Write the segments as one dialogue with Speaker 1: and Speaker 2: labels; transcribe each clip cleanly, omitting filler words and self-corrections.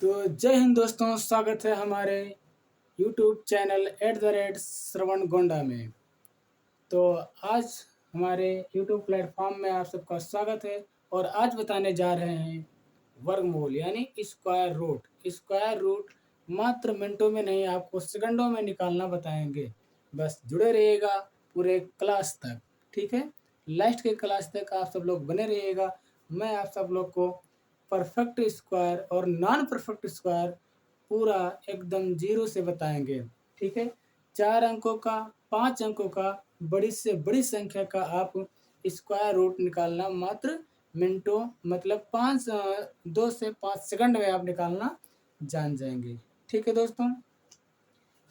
Speaker 1: तो जय हिंद दोस्तों, स्वागत है हमारे YouTube चैनल @श्रवण गोंडा में। तो आज हमारे YouTube प्लेटफॉर्म में आप सबका स्वागत है और आज बताने जा रहे हैं वर्गमूल यानी स्क्वायर रूट। स्क्वायर रूट मात्र मिनटों में नहीं, आपको सेकंडों में निकालना बताएंगे। बस जुड़े रहिएगा पूरे क्लास तक, ठीक है। लास्ट के क्लास तक आप सब लोग बने रहिएगा। मैं आप सब लोग को परफेक्ट स्क्वायर और नॉन परफेक्ट स्क्वायर पूरा एकदम जीरो से बताएंगे, ठीक है। 4 अंकों का, 5 अंकों का, बड़ी से बड़ी संख्या का आप स्क्वायर रूट निकालना मात्र मिनटों मतलब 2 से 5 सेकंड में आप निकालना जान जाएंगे, ठीक है दोस्तों।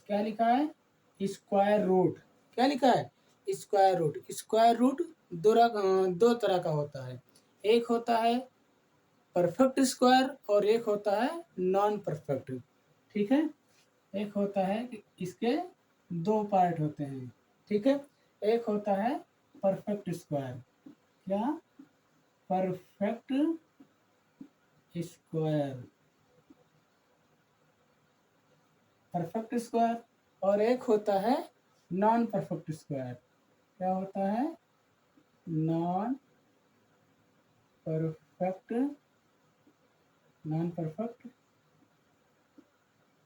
Speaker 1: क्या लिखा है? Square root. क्या लिखा है? Square root. स्क्वायर रूट दो तरह का होता है। एक होता है परफेक्ट स्क्वायर और एक होता है नॉन परफेक्ट, ठीक है। एक होता है कि इसके दो पार्ट होते हैं, ठीक है। एक होता है परफेक्ट स्क्वायर। क्या? Perfect square. Perfect square. और एक होता है नॉन परफेक्ट स्क्वायर। क्या होता है? नॉन परफेक्ट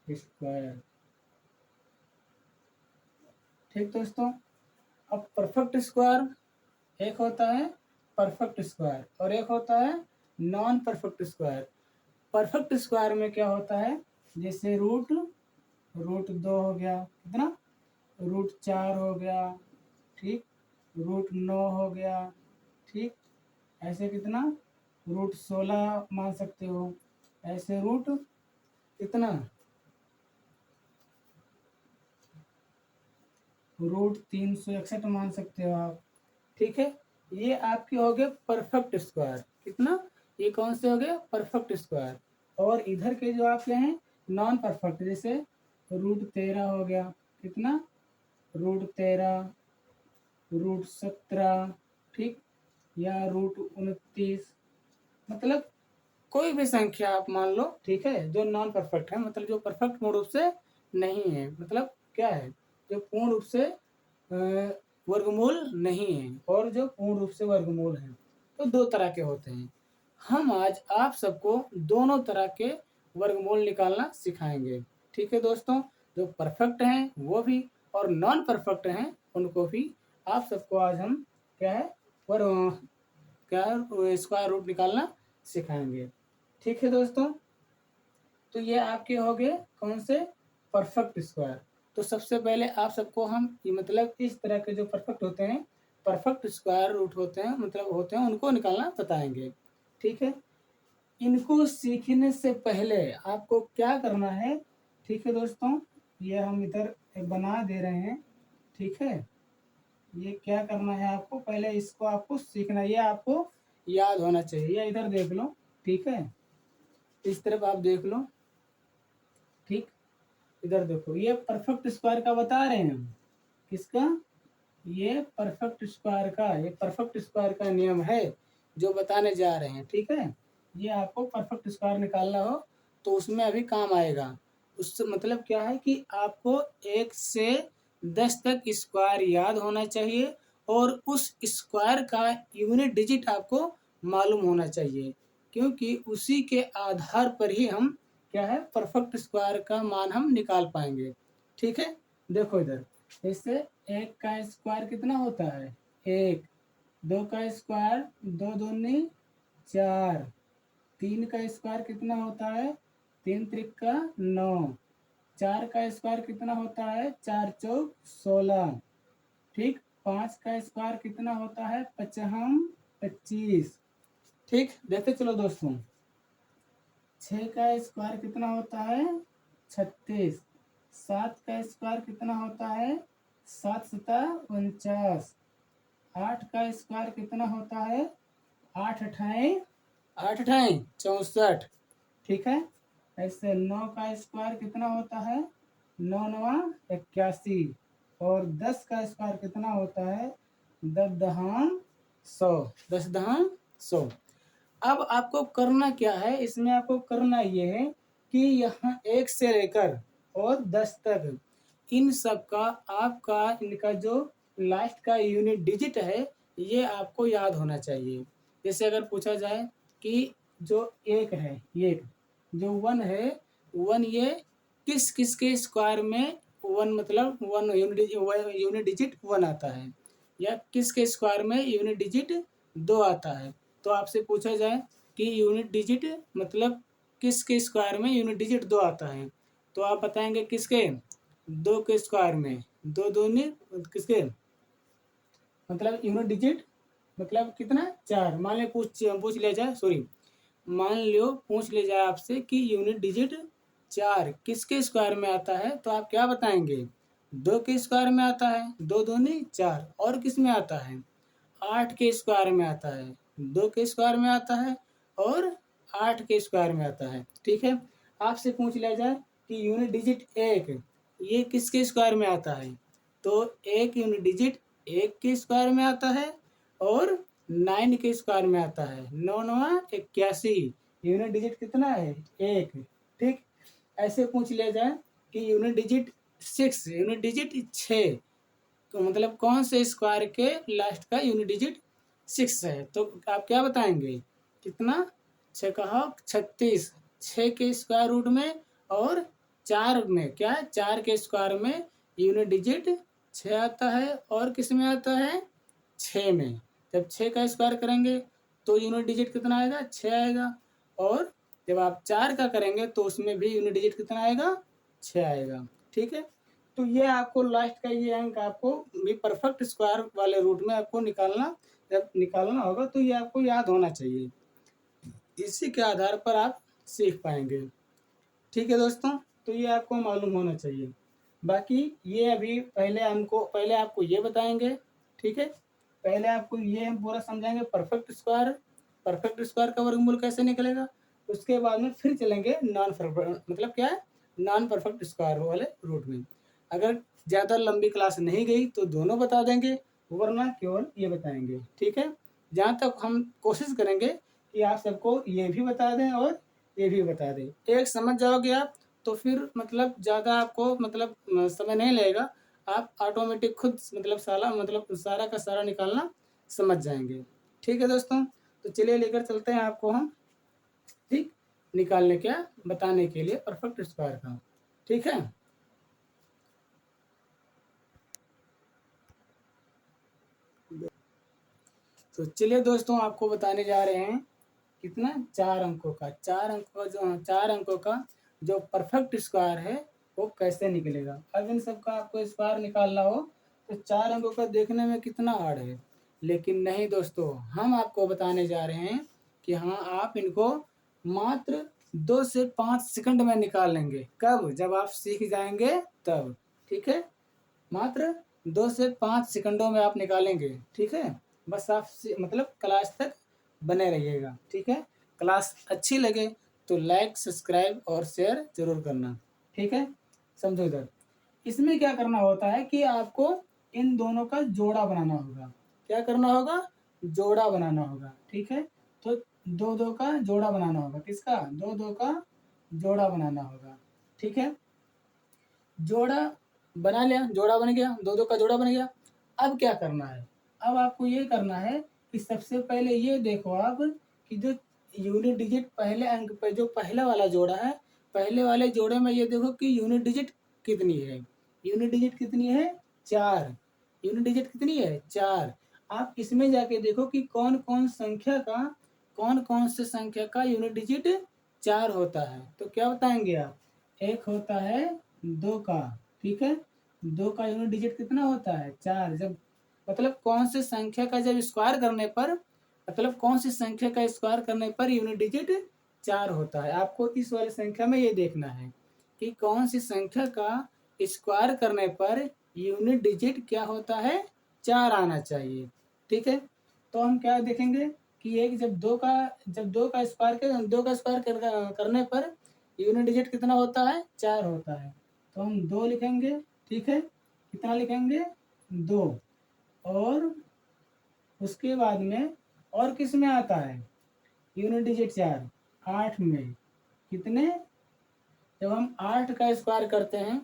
Speaker 1: स्क्वायर, ठीक दोस्तों। अब परफेक्ट स्क्वायर एक होता है परफेक्ट स्क्वायर और एक होता है non perfect square. Perfect square में क्या होता है? जैसे रूट 2 हो गया, कितना? रूट 4 हो गया, ठीक। रूट 9 हो गया, ठीक। ऐसे कितना? रूट 16 मान सकते हो। ऐसे रूट कितना? रूट 361 मान सकते हो आप, ठीक है। ये आपके हो गए परफेक्ट स्क्वायर। कितना? ये कौन से हो गए? Perfect square. और इधर के जो आपके हैं नॉन परफेक्ट, जैसे रूट 13 हो गया, कितना? रूट 13, रूट 17, ठीक। या रूट 29, मतलब कोई भी संख्या आप मान लो, ठीक है, जो नॉन परफेक्ट है, मतलब जो परफेक्ट मूल रूप से नहीं है, मतलब क्या है, जो पूर्ण रूप से वर्गमूल नहीं है और जो पूर्ण रूप से वर्गमूल है। तो दो तरह के होते हैं। हम आज आप सबको दोनों तरह के वर्गमूल निकालना सिखाएंगे, ठीक है दोस्तों। जो परफेक्ट हैं वो भी और नॉन परफेक्ट हैं उनको भी आप सबको आज हम क्या है स्क्वायर रूट निकालना सिखाएंगे, ठीक है दोस्तों। तो ये आपके हो गए कौन से? Perfect square. तो सबसे पहले आप सबको हम मतलब इस तरह के जो परफेक्ट होते हैं, परफेक्ट स्क्वायर रूट होते हैं, मतलब होते हैं, उनको निकालना बताएंगे, ठीक है। इनको सीखने से पहले आपको क्या करना है, ठीक है दोस्तों। ये हम इधर बना दे रहे हैं, ठीक है। ये क्या करना है आपको? पहले इसको आपको सीखना है, ये आपको याद होना चाहिए। ये इधर देख लो, ठीक है। इस तरफ आप देख लो, ठीक। इधर देखो, ये परफेक्ट स्क्वायर का बता रहे हैं हम। किसका? ये परफेक्ट स्क्वायर का, ये परफेक्ट स्क्वायर का नियम है जो बताने जा रहे हैं, ठीक है। ये आपको परफेक्ट स्क्वायर निकालना हो तो उसमें अभी काम आएगा। उससे मतलब क्या है कि आपको 1 से 10 तक स्क्वायर याद होना चाहिए और उस स्क्वायर का यूनिट डिजिट आपको मालूम होना चाहिए, क्योंकि उसी के आधार पर ही हम क्या है परफेक्ट स्क्वायर का मान हम निकाल पाएंगे, ठीक है। देखो इधर, इससे 1 का स्क्वायर कितना होता है? 1। 2 का स्क्वायर 2 दूनी 4। 3 का स्क्वायर कितना होता है? 3 त्रिका 9। 4 का स्क्वायर कितना होता है? 4 चौक 16, ठीक। 5 का स्क्वायर कितना होता है? 25। ठीक, देखते चलो दोस्तों। 6 का स्क्वायर कितना होता है? 36। 7 का स्क्वायर कितना होता है? 7 सता 49। 8 का स्क्वायर कितना होता है? 8 अठाई 64, ठीक है। ऐसे 9 का स्क्वायर कितना होता है? 9 नवा 81। और 10 का स्क्वायर कितना होता है? 10 दहान 100। 10 दहान 100। अब आपको करना क्या है? इसमें आपको करना ये है कि यहाँ 1 से लेकर और 10 तक इन सब का आपका इनका जो लास्ट का यूनिट डिजिट है ये आपको याद होना चाहिए। जैसे अगर पूछा जाए कि जो 1 है, ये जो 1 है, 1 ये किस किस के स्क्वायर में 1 मतलब 1 यूनिट डिजिट 1 आता है, या किस के स्क्वायर में यूनिट डिजिट 2 आता है। तो आपसे पूछा जाए कि यूनिट डिजिट मतलब किस के स्क्वायर में यूनिट डिजिट 2 आता है, तो आप बताएंगे किसके, 2 के स्क्वायर में, 2 दूनी किसके मतलब यूनिट डिजिट मतलब कितना 4। मान ले पूछ लिया जाए, सॉरी मान लो पूछ लिया जाए आपसे कि यूनिट डिजिट 4 किसके स्क्वायर में आता है, तो आप क्या बताएंगे, 2 के स्क्वायर में आता है, 2 दूनी 4, और किस में आता है, 8 के स्क्वायर में आता है, 2 के स्क्वायर में आता है और 8 के स्क्वायर में आता है। ठीक है, आपसे पूछ लिया जाए कि यूनिट डिजिट 1 ये किसके स्क्वायर में आता है, तो एक यूनिट डिजिट 1 के स्क्वायर में आता है और 9 के स्क्वायर में आता है। 9 9 81, यूनिट डिजिट कितना है, 1। ठीक, ऐसे पूछ लिया जाए कि यूनिट डिजिट 6, यूनिट डिजिट 6, तो मतलब कौन से स्क्वायर के लास्ट का यूनिट डिजिट 6 है, तो आप क्या बताएंगे, कितना, 6 कहा 36, 6 के स्क्वायर रूट में और 4 में, क्या है 4 के स्क्वायर में यूनिट डिजिट 6 आता है और किस में आता है, 6 में। जब 6 का स्क्वायर करेंगे तो यूनिट डिजिट कितना आएगा, 6 आएगा, और जब आप 4 का करेंगे तो उसमें भी यूनिट डिजिट कितना आएगा, 6 आएगा। ठीक है, तो ये आपको लास्ट का ये अंक आपको भी परफेक्ट स्क्वायर वाले रूट में आपको निकालना, जब निकालना होगा तो ये आपको याद होना चाहिए, इसी के आधार पर आप सीख पाएंगे। ठीक है दोस्तों, तो ये आपको मालूम होना चाहिए। बाकी ये अभी पहले आपको ये बताएंगे। ठीक है, पहले आपको ये हम पूरा समझाएंगे परफेक्ट स्क्वायर का वर्गमूल कैसे निकलेगा, उसके बाद में फिर चलेंगे नॉन परफेक्ट मतलब क्या है, नॉन परफेक्ट स्क्वायर वाले रूट में। अगर ज़्यादा लंबी क्लास नहीं गई तो दोनों बता देंगे, वरना केवल ये बताएंगे। ठीक है, जहाँ तक हम कोशिश करेंगे कि आप सबको ये भी बता दें और ये भी बता दें, एक समझ जाओगे आप तो फिर मतलब ज़्यादा आपको मतलब समय नहीं लगेगा, आप ऑटोमेटिक खुद मतलब सारा का सारा निकालना समझ जाएंगे। ठीक है दोस्तों, तो चलिए लेकर चलते हैं आपको हम, ठीक, निकालने क्या बताने के लिए परफेक्ट स्क्वायर का। ठीक है, तो चलिए दोस्तों आपको बताने जा रहे हैं कितना, 4 अंकों का जो परफेक्ट स्क्वायर है वो कैसे निकलेगा। अब इन सब का आपको स्क्वायर निकालना हो तो 4 अंकों का देखने में कितना हार्ड है, लेकिन नहीं दोस्तों, हम आपको बताने जा रहे हैं कि हाँ आप इनको मात्र 2 से 5 सेकंड में निकाल लेंगे। कब, जब आप सीख जाएंगे तब। ठीक है, मात्र 2 से 5 सेकंडों में आप निकालेंगे। ठीक है, बस आप मतलब क्लास तक बने रहिएगा। ठीक है, क्लास अच्छी लगे तो लाइक सब्सक्राइब और शेयर जरूर करना। ठीक है, समझो इधर, इसमें क्या करना होता है कि आपको इन दोनों का जोड़ा बनाना होगा। क्या करना होगा, जोड़ा बनाना होगा। ठीक है, तो 2 2 का जोड़ा बनाना होगा, किसका, 2 2 का जोड़ा बनाना होगा। ठीक है, जोड़ा बना लिया, जोड़ा बन गया, 2 2 का जोड़ा बन गया। अब क्या करना है, अब आपको ये करना है कि सबसे पहले ये देखो आप कि जो यूनिट डिजिट पहले अंक पे जो पहला वाला जोड़ा है, पहले वाले जोड़े में ये देखो कि यूनिट डिजिट कितनी है, यूनिट डिजिट कितनी है, 4। यूनिट डिजिट कितनी है, 4। आप इसमें जाके देखो कि कौन कौन से संख्या का यूनिट डिजिट 4 होता है, तो क्या बताएंगे आप, एक होता है 2 का। ठीक है, 2 का यूनिट डिजिट कितना होता है, 4। जब मतलब कौन से संख्या का जब स्क्वायर करने पर, मतलब कौन सी संख्या का स्क्वायर करने पर यूनिट डिजिट 4 होता है, आपको इस वाली संख्या में ये देखना है कि कौन सी संख्या का स्क्वायर करने पर यूनिट डिजिट क्या होता है, 4 आना चाहिए। ठीक है, तो हम क्या देखेंगे कि एक जब दो का स्क्वायर करने पर यूनिट डिजिट कितना होता है, 4 होता है, तो हम 2 लिखेंगे। ठीक है, कितना लिखेंगे, 2, और उसके बाद में और किस में आता है यूनिट डिजिट 4, 8 में, कितने, जब हम 8 का स्क्वायर करते हैं,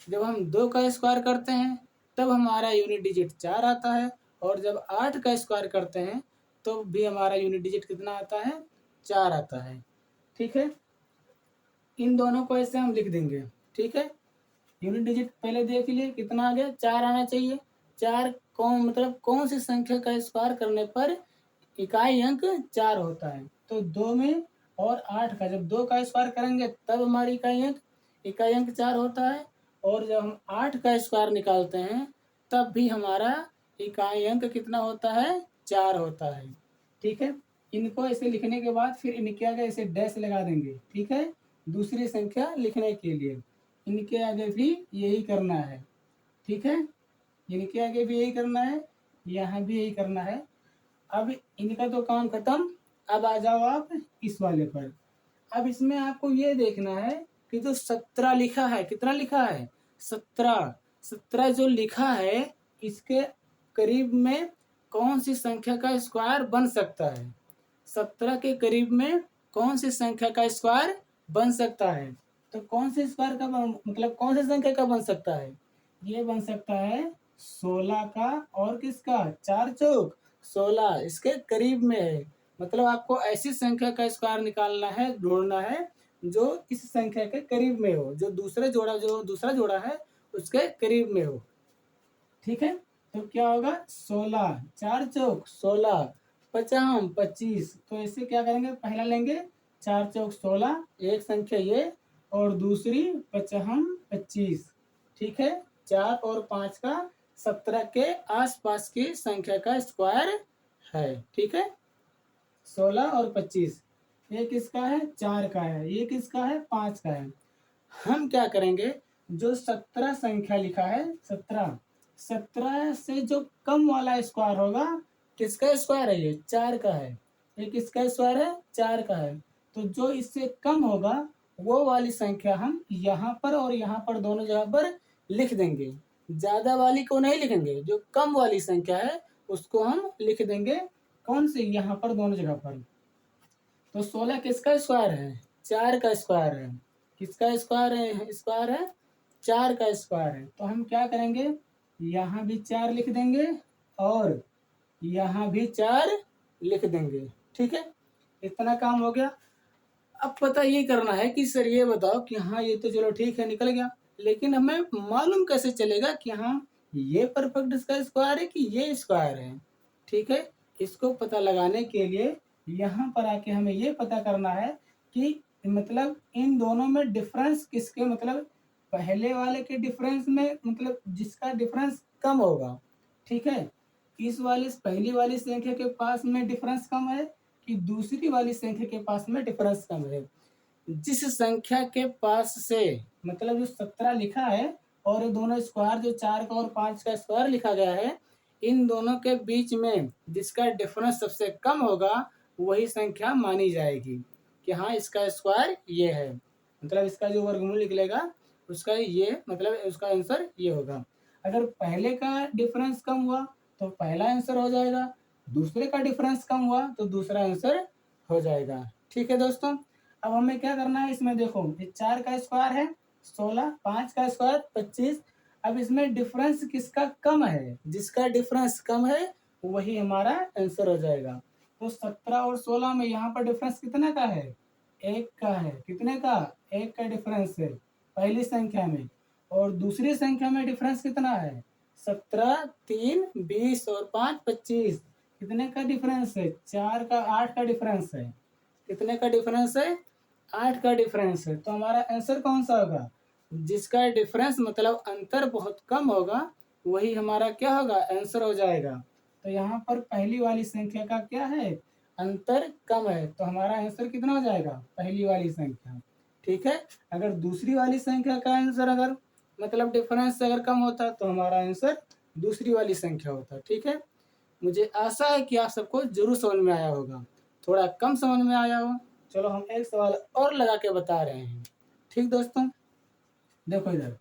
Speaker 1: जब हम 2 का स्क्वायर करते हैं तब हमारा यूनिट डिजिट 4 आता है, और जब 8 का स्क्वायर करते हैं तो भी हमारा यूनिट डिजिट कितना आता है, 4 आता है। ठीक है, इन दोनों को ऐसे हम लिख देंगे। ठीक है, यूनिट डिजिट पहले देख लिए कितना आ गया, 4 आना चाहिए। 4 कौन मतलब कौन सी संख्या का स्क्वायर करने पर इकाई अंक 4 होता है, तो 2 में और 8 का, जब 2 का स्क्वायर करेंगे तब हमारी इकाई अंक 4 होता है, और जब हम 8 का स्क्वायर निकालते हैं तब भी हमारा इकाई अंक कितना होता है, 4 होता है। ठीक है, इनको ऐसे लिखने के बाद फिर इनके आगे ऐसे डैश लगा देंगे। ठीक है, दूसरी संख्या लिखने के लिए इनके आगे भी यही करना है। ठीक है, इनके आगे भी यही करना है, यहाँ भी यही करना है। अब इनका तो काम खत्म। अब आ जाओ आप इस वाले पर। अब इसमें आपको ये देखना है कि जो 17 लिखा है, कितना लिखा है, 17। 17 जो लिखा है इसके करीब में कौन सी संख्या का स्क्वायर बन सकता है, 17 के करीब में कौन सी संख्या का स्क्वायर बन सकता है। तो कौन से स्क्वायर का मतलब कौन सी संख्या का बन सकता है, ये बन सकता है 16 का, और किसका, 4 चौक 16 इसके करीब में है। मतलब आपको ऐसी संख्या का स्क्वायर निकालना है, ढूंढना है जो इस संख्या के करीब में हो, जो दूसरा जोड़ा है उसके करीब में हो। ठीक है, तो क्या होगा, 16, 4 चौक 16, पचाम 25। तो इससे क्या करेंगे, पहला लेंगे 4 चौक 16, एक संख्या ये, और दूसरी पचहम 25। ठीक है, 4 और 5 का 17 के आसपास की संख्या का स्क्वायर है। ठीक है, 16 और 25, ये किसका है, 4 का है, ये किसका है, 5 का है। हम क्या करेंगे, जो 17 संख्या लिखा है, 17 से जो कम वाला स्क्वायर होगा, किसका स्क्वायर है, ये 4 का है, ये किसका स्क्वायर है, 4 का है। तो जो इससे कम होगा वो वाली संख्या हम यहाँ पर और यहाँ पर दोनों जगह पर लिख देंगे। ज्यादा वाली को नहीं लिखेंगे, जो कम वाली संख्या है उसको हम लिख देंगे, कौन सी, यहाँ पर दोनों जगह पर। तो 16 किसका स्क्वायर है, 4 का स्क्वायर है। किसका स्क्वायर है, 4 का स्क्वायर है। तो हम क्या करेंगे, यहाँ भी 4 लिख देंगे और यहाँ भी 4 लिख देंगे। ठीक है, इतना काम हो गया। अब पता ये करना है कि सर ये बताओ कि हाँ ये तो चलो ठीक है, निकल गया, लेकिन हमें मालूम कैसे चलेगा कि हाँ ये परफेक्ट इसका स्क्वायर है कि ये स्क्वायर है। ठीक है, इसको पता लगाने के लिए यहाँ पर आके हमें ये पता करना है कि मतलब इन दोनों में डिफरेंस किसके, मतलब पहले वाले के डिफरेंस में, मतलब जिसका डिफरेंस कम होगा। ठीक है, इस वाली पहली वाली संख्या के पास में डिफरेंस कम है कि दूसरी वाली संख्या के पास में डिफरेंस कम है। जिस संख्या के पास से, मतलब जो 17 लिखा है और दोनों स्क्वायर जो 4 का और 5 का स्क्वायर लिखा गया है, इन दोनों के बीच में जिसका डिफरेंस सबसे कम होगा वही संख्या मानी जाएगी कि हाँ इसका स्क्वायर ये है, मतलब इसका जो वर्गमूल निकलेगा उसका ये, मतलब उसका आंसर ये होगा। अगर पहले का डिफरेंस कम हुआ तो पहला आंसर हो जाएगा, दूसरे का डिफरेंस कम हुआ तो दूसरा आंसर हो जाएगा। ठीक है दोस्तों, अब हमें क्या करना है, इसमें देखो ये 4 का स्क्वायर है 16, 5 का स्क्वायर 25। अब इसमें डिफरेंस किसका कम है, जिसका डिफरेंस कम है वही हमारा आंसर हो जाएगा। तो 17 और 16 में यहाँ पर डिफरेंस कितने का है, 1 का है। कितने का, 1 का डिफरेंस है पहली संख्या में, और दूसरी संख्या में डिफरेंस कितना है, 17, 3 20 और 5 25। कितने का डिफरेंस है, 4 का 8 का डिफरेंस है। कितने का डिफरेंस है, 8 का डिफरेंस है। तो हमारा आंसर कौन सा होगा, जिसका डिफरेंस मतलब अंतर बहुत कम होगा वही हमारा क्या होगा, आंसर हो जाएगा। तो यहाँ पर पहली वाली संख्या का क्या है, अंतर कम है, तो हमारा आंसर कितना हो जाएगा, पहली वाली संख्या। ठीक है, अगर दूसरी वाली संख्या का आंसर अगर मतलब डिफरेंस अगर कम होता तो हमारा आंसर दूसरी वाली संख्या होता। ठीक है, मुझे आशा है कि आप सबको जरूर समझ में आया होगा। थोड़ा कम समझ में आया हो, चलो हम एक सवाल और लगा के बता रहे हैं। ठीक दोस्तों, देखो इधर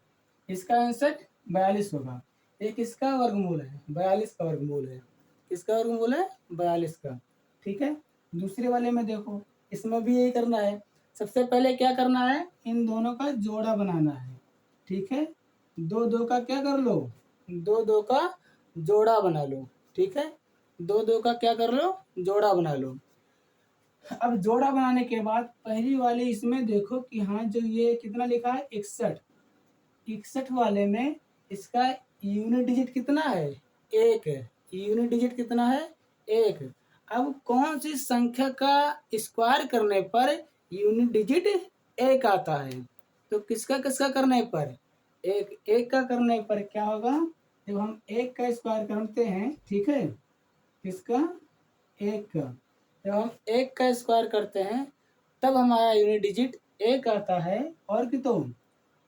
Speaker 1: इसका आंसर 42 होगा। एक इसका वर्गमूल है, 42 का वर्गमूल है। किसका वर्गमूल है, 42 का। ठीक है, दूसरे वाले में देखो इसमें भी यही करना है। सबसे पहले क्या करना है, इन दोनों का जोड़ा बनाना है। ठीक है, दो दो का क्या कर लो, दो दो का जोड़ा बना लो। ठीक है, दो दो का क्या कर लो, जोड़ा बना लो। अब जोड़ा बनाने के बाद पहली वाली इसमें देखो कि हाँ जो ये कितना लिखा है 61, 61 वाले में इसका यूनिट डिजिट कितना है, एक है। यूनिट डिजिट कितना है, एक। अब कौन सी संख्या का स्क्वायर करने पर यूनिट डिजिट एक आता है, तो किसका किसका करने पर, एक एक का करने पर क्या होगा, जब हम एक का स्क्वायर करते हैं, ठीक है, किसका, एक का, जब हम एक का स्क्वायर करते हैं तब हमारा यूनिट डिजिट एक आता है। और कि तो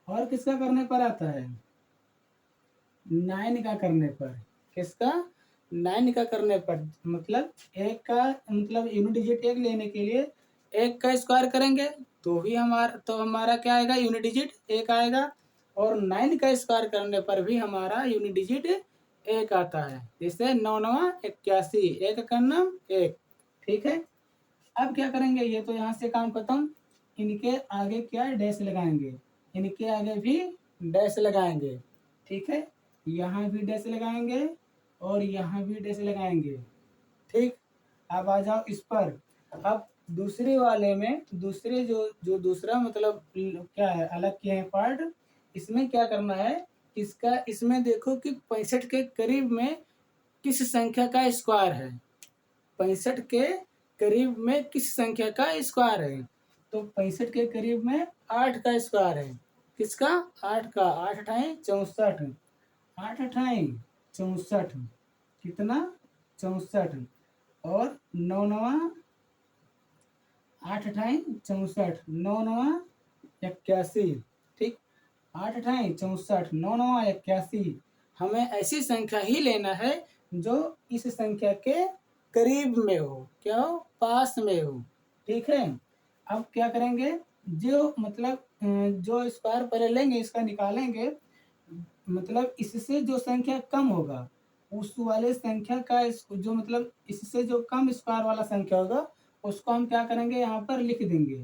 Speaker 1: और किसका करने पर आता है, 9 का करने पर। किसका, 9 का करने पर, मतलब एक का मतलब यूनिट डिजिट एक लेने के लिए एक का स्क्वायर करेंगे तो हमारा क्या आएगा, यूनिट डिजिट एक आएगा। और 9 का स्क्वायर करने पर भी हमारा यूनिट डिजिट एक आता है। जैसे 9 9 81, एक करना एक। ठीक है, अब क्या करेंगे, ये तो यहाँ से काम खत्म। इनके आगे क्या डैश लगाएंगे, इनके आगे भी डैश लगाएंगे। ठीक है, यहाँ भी डैश लगाएंगे और यहाँ भी डैश लगाएंगे। ठीक, अब आ जाओ इस पर। अब दूसरे वाले में दूसरे जो जो दूसरा मतलब क्या है, अलग किए हैं पार्ट, इसमें क्या करना है, इसका इसमें देखो कि 65 के करीब में किस संख्या का स्क्वायर है, 65 के करीब में किस संख्या का स्क्वायर है, तो 65 के करीब में 8 का स्क्वायर है। किसका, 8 का, 8 अठाई 64, 8 अठाई 64, कितना 64, और 9 नवा 8 अठाई 64, 9 नवा 81। ठीक, 8 अठाई 64, 9 नवा 81। हमें ऐसी संख्या ही लेना है जो इस संख्या के करीब में हो, क्या हो, पास में हो। ठीक है, अब क्या करेंगे, जो मतलब जो स्क्वायर पहले लेंगे इसका निकालेंगे, मतलब इससे जो संख्या कम होगा उस वाले संख्या का जो मतलब इससे जो कम स्क्वायर वाला संख्या होगा उसको हम क्या करेंगे, यहाँ पर लिख देंगे।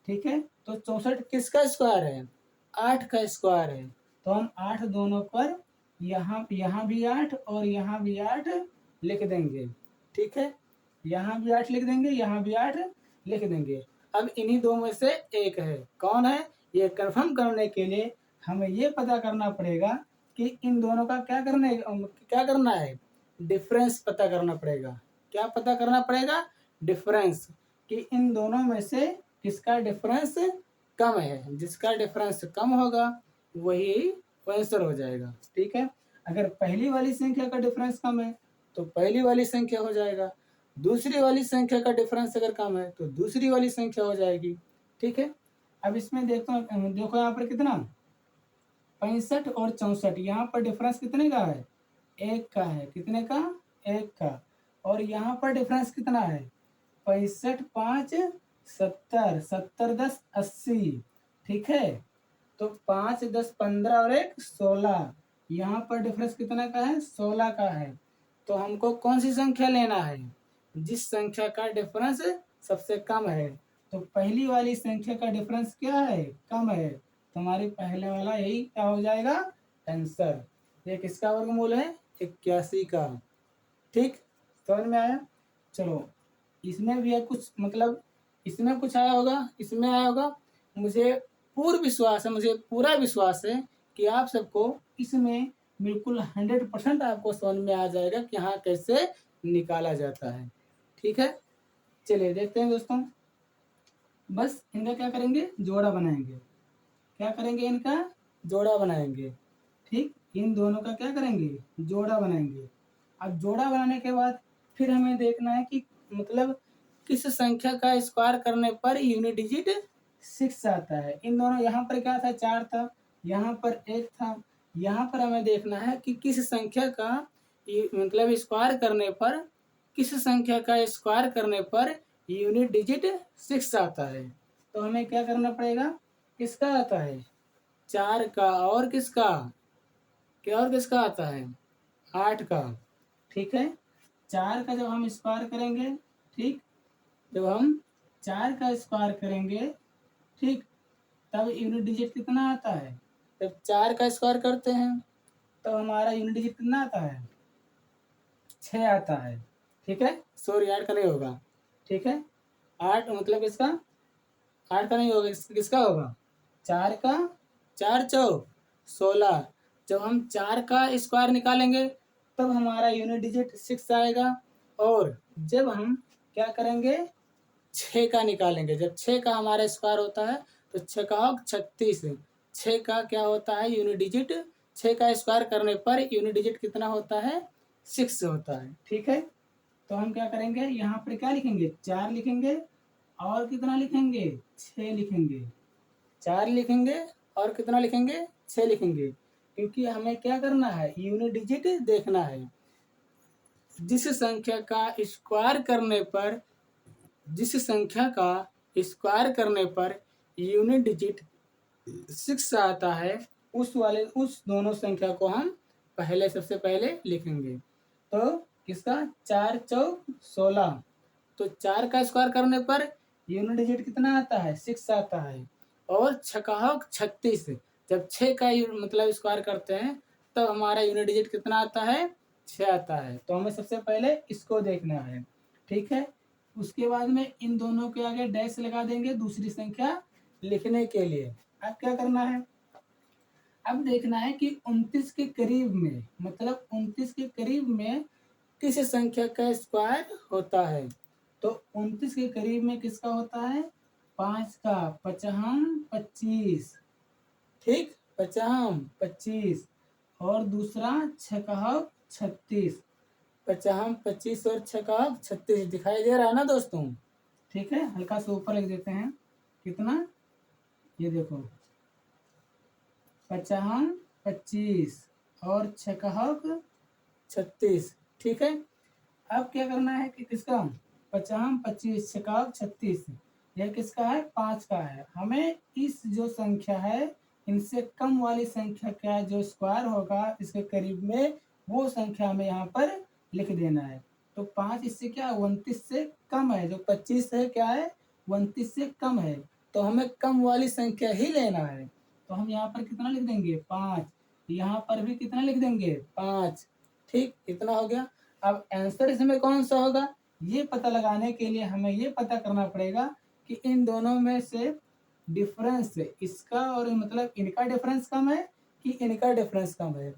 Speaker 1: ठीक है, तो 64 किसका स्क्वायर है, 8 का स्क्वायर है। तो हम 8 दोनों पर यहाँ यहाँ भी 8 और यहाँ भी 8 लिख देंगे। ठीक है, यहाँ भी 8 लिख देंगे, यहाँ भी 8 लिख देंगे। अब इन्हीं दो में से एक है, कौन है, ये कंफर्म करने के लिए हमें ये पता करना पड़ेगा कि इन दोनों का क्या करना है, डिफरेंस पता करना पड़ेगा। क्या पता करना पड़ेगा, डिफरेंस, कि इन दोनों में से किसका डिफरेंस कम है। जिसका डिफरेंस कम होगा वही आंसर हो जाएगा। ठीक है, अगर पहली वाली संख्या का डिफरेंस कम है तो पहली वाली संख्या हो जाएगा, दूसरी वाली संख्या का डिफरेंस अगर कम है तो दूसरी वाली संख्या हो जाएगी। ठीक है, अब इसमें देखो यहाँ पर कितना, 65 और 64, यहाँ पर डिफरेंस कितने का है, एक का है। कितने का, एक का। और यहाँ पर डिफरेंस कितना है, 65 5 70, 70 10 80। ठीक है, तो 5 10 15 और एक 16, यहाँ पर डिफरेंस कितना का है, 16 का है। तो हमको कौन सी संख्या लेना है, जिस संख्या का डिफरेंस सबसे कम है। तो पहली वाली संख्या का डिफरेंस क्या है, कम है, तो हमारी पहले वाला यही क्या हो जाएगा, आंसर। ये किसका वर्गमूल है, 81 का। ठीक, समझ में आया। चलो, इसमें भी है कुछ, मतलब इसमें कुछ आया होगा, इसमें आया होगा। मुझे मुझे पूरा विश्वास है कि आप सबको इसमें बिल्कुल 100% आपको समझ में आ जाएगा कि हाँ कैसे निकाला जाता है। ठीक है, चलिए देखते हैं दोस्तों। बस इनका क्या करेंगे, जोड़ा बनाएंगे। क्या करेंगे, इनका जोड़ा बनाएंगे। ठीक, इन दोनों का क्या करेंगे, जोड़ा बनाएंगे। अब जोड़ा बनाने के बाद फिर हमें देखना है कि मतलब किस संख्या का स्क्वायर करने पर यूनिट डिजिट 6 आता है। इन दोनों, यहाँ पर क्या था, 4 था, यहाँ पर 1 था। यहाँ पर हमें देखना है कि किस संख्या का मतलब स्क्वायर करने पर, किस संख्या का स्क्वायर करने पर यूनिट डिजिट 6 आता है। तो हमें क्या करना पड़ेगा, किसका आता है, 4 का, और किसका, क्या और किसका आता है, 8 का। ठीक है, 4 का जब हम स्क्वायर करेंगे, ठीक, जब हम 4 का स्क्वायर करेंगे ठीक, तब यूनिट डिजिट कितना आता है, जब 4 का स्क्वायर करते हैं तो हमारा यूनिट डिजिट कितना आता है, 6 आता है। ठीक है, सॉरी 8 का नहीं होगा। ठीक है, 8 मतलब किसका, 8 का नहीं होगा, किसका होगा, 4 का, 4 चौक 16। जब हम 4 का स्क्वायर निकालेंगे तब हमारा यूनिट डिजिट 6 आएगा। और जब हम क्या करेंगे, 6 का निकालेंगे, जब 6 का हमारा स्क्वायर होता है तो 6 का होगा 36। 6 का क्या होता है यूनिट डिजिट, 6 का स्क्वायर करने पर यूनिट डिजिट कितना होता है, 6 होता है। ठीक है, तो हम क्या करेंगे, यहाँ पर क्या लिखेंगे, 4 लिखेंगे और कितना लिखेंगे, 6 लिखेंगे। 4 लिखेंगे और कितना लिखेंगे, 6 लिखेंगे, क्योंकि हमें क्या करना है, यूनिट डिजिट देखना है। जिस संख्या का स्क्वायर करने पर, जिस संख्या का स्क्वायर करने पर यूनिट डिजिट 6 आता है, उस दोनों संख्या को हम पहले, सबसे पहले लिखेंगे। तो किसका, 4 चौक 16, तो 4 का स्क्वायर करने पर यूनिट डिजिट कितना आता है, 6 आता है। और 6 36, जब 6 का मतलब स्क्वायर करते हैं तब हमारा यूनिट डिजिट कितना आता है, 6 आता है। तो हमें सबसे पहले इसको देखना है। ठीक है, उसके बाद में इन दोनों के आगे डैश लगा देंगे दूसरी संख्या लिखने के लिए। अब क्या करना है, अब देखना है कि 29 के करीब में, मतलब 29 के करीब में किस संख्या का स्क्वायर होता है। तो 29 के करीब में किसका होता है, 5 का, 55 25। ठीक, 55 25 और दूसरा 6 36। 55 25 और 6 36 दिखाई दे रहा है ना दोस्तों। ठीक है, हल्का सा ऊपर लिख देते हैं, कितना, ये देखो 55 25 और 6 36। ठीक है, अब क्या करना है कि किसका, 55 25 6 36, यह किसका है, 5 का है। हमें इस जो संख्या है इनसे कम वाली संख्या का जो स्क्वायर होगा इसके करीब में, वो संख्या हमें यहाँ पर लिख देना है। तो 5 इससे क्या 29 से कम है, जो 25 है क्या है, 29 से कम है, तो हमें कम वाली संख्या ही लेना है। तो हम यहाँ पर कितना लिख देंगे, 5, यहाँ पर भी कितना लिख देंगे, 5। ठीक, इतना हो गया। अब आंसर इसमें कौन सा होगा, ये पता लगाने के लिए हमें ये पता करना पड़ेगा कि इन दोनों में से डिफरेंस, इसका और मतलब इनका डिफरेंस कम है कि इनका डिफरेंस कम है।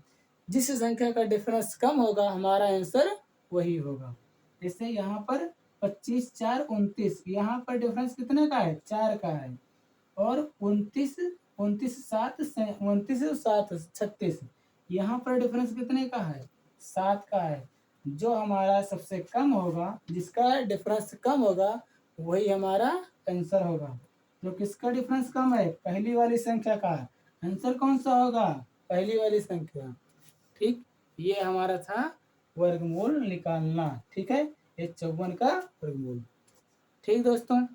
Speaker 1: जिस संख्या का डिफरेंस कम होगा हमारा आंसर वही होगा। जैसे यहाँ पर 25 4 29, यहाँ पर डिफरेंस कितने का है, 4 का है। और 29 29 7 29 7 36, यहाँ पर डिफरेंस कितने का है, 7 का है। जो हमारा सबसे कम होगा, जिसका डिफरेंस कम होगा वही हमारा आंसर होगा। जो किसका डिफरेंस कम है, पहली वाली संख्या का, आंसर कौन सा होगा, पहली वाली संख्या। ठीक, ये हमारा था वर्गमूल निकालना। ठीक है, ये 54 का वर्गमूल। ठीक दोस्तों,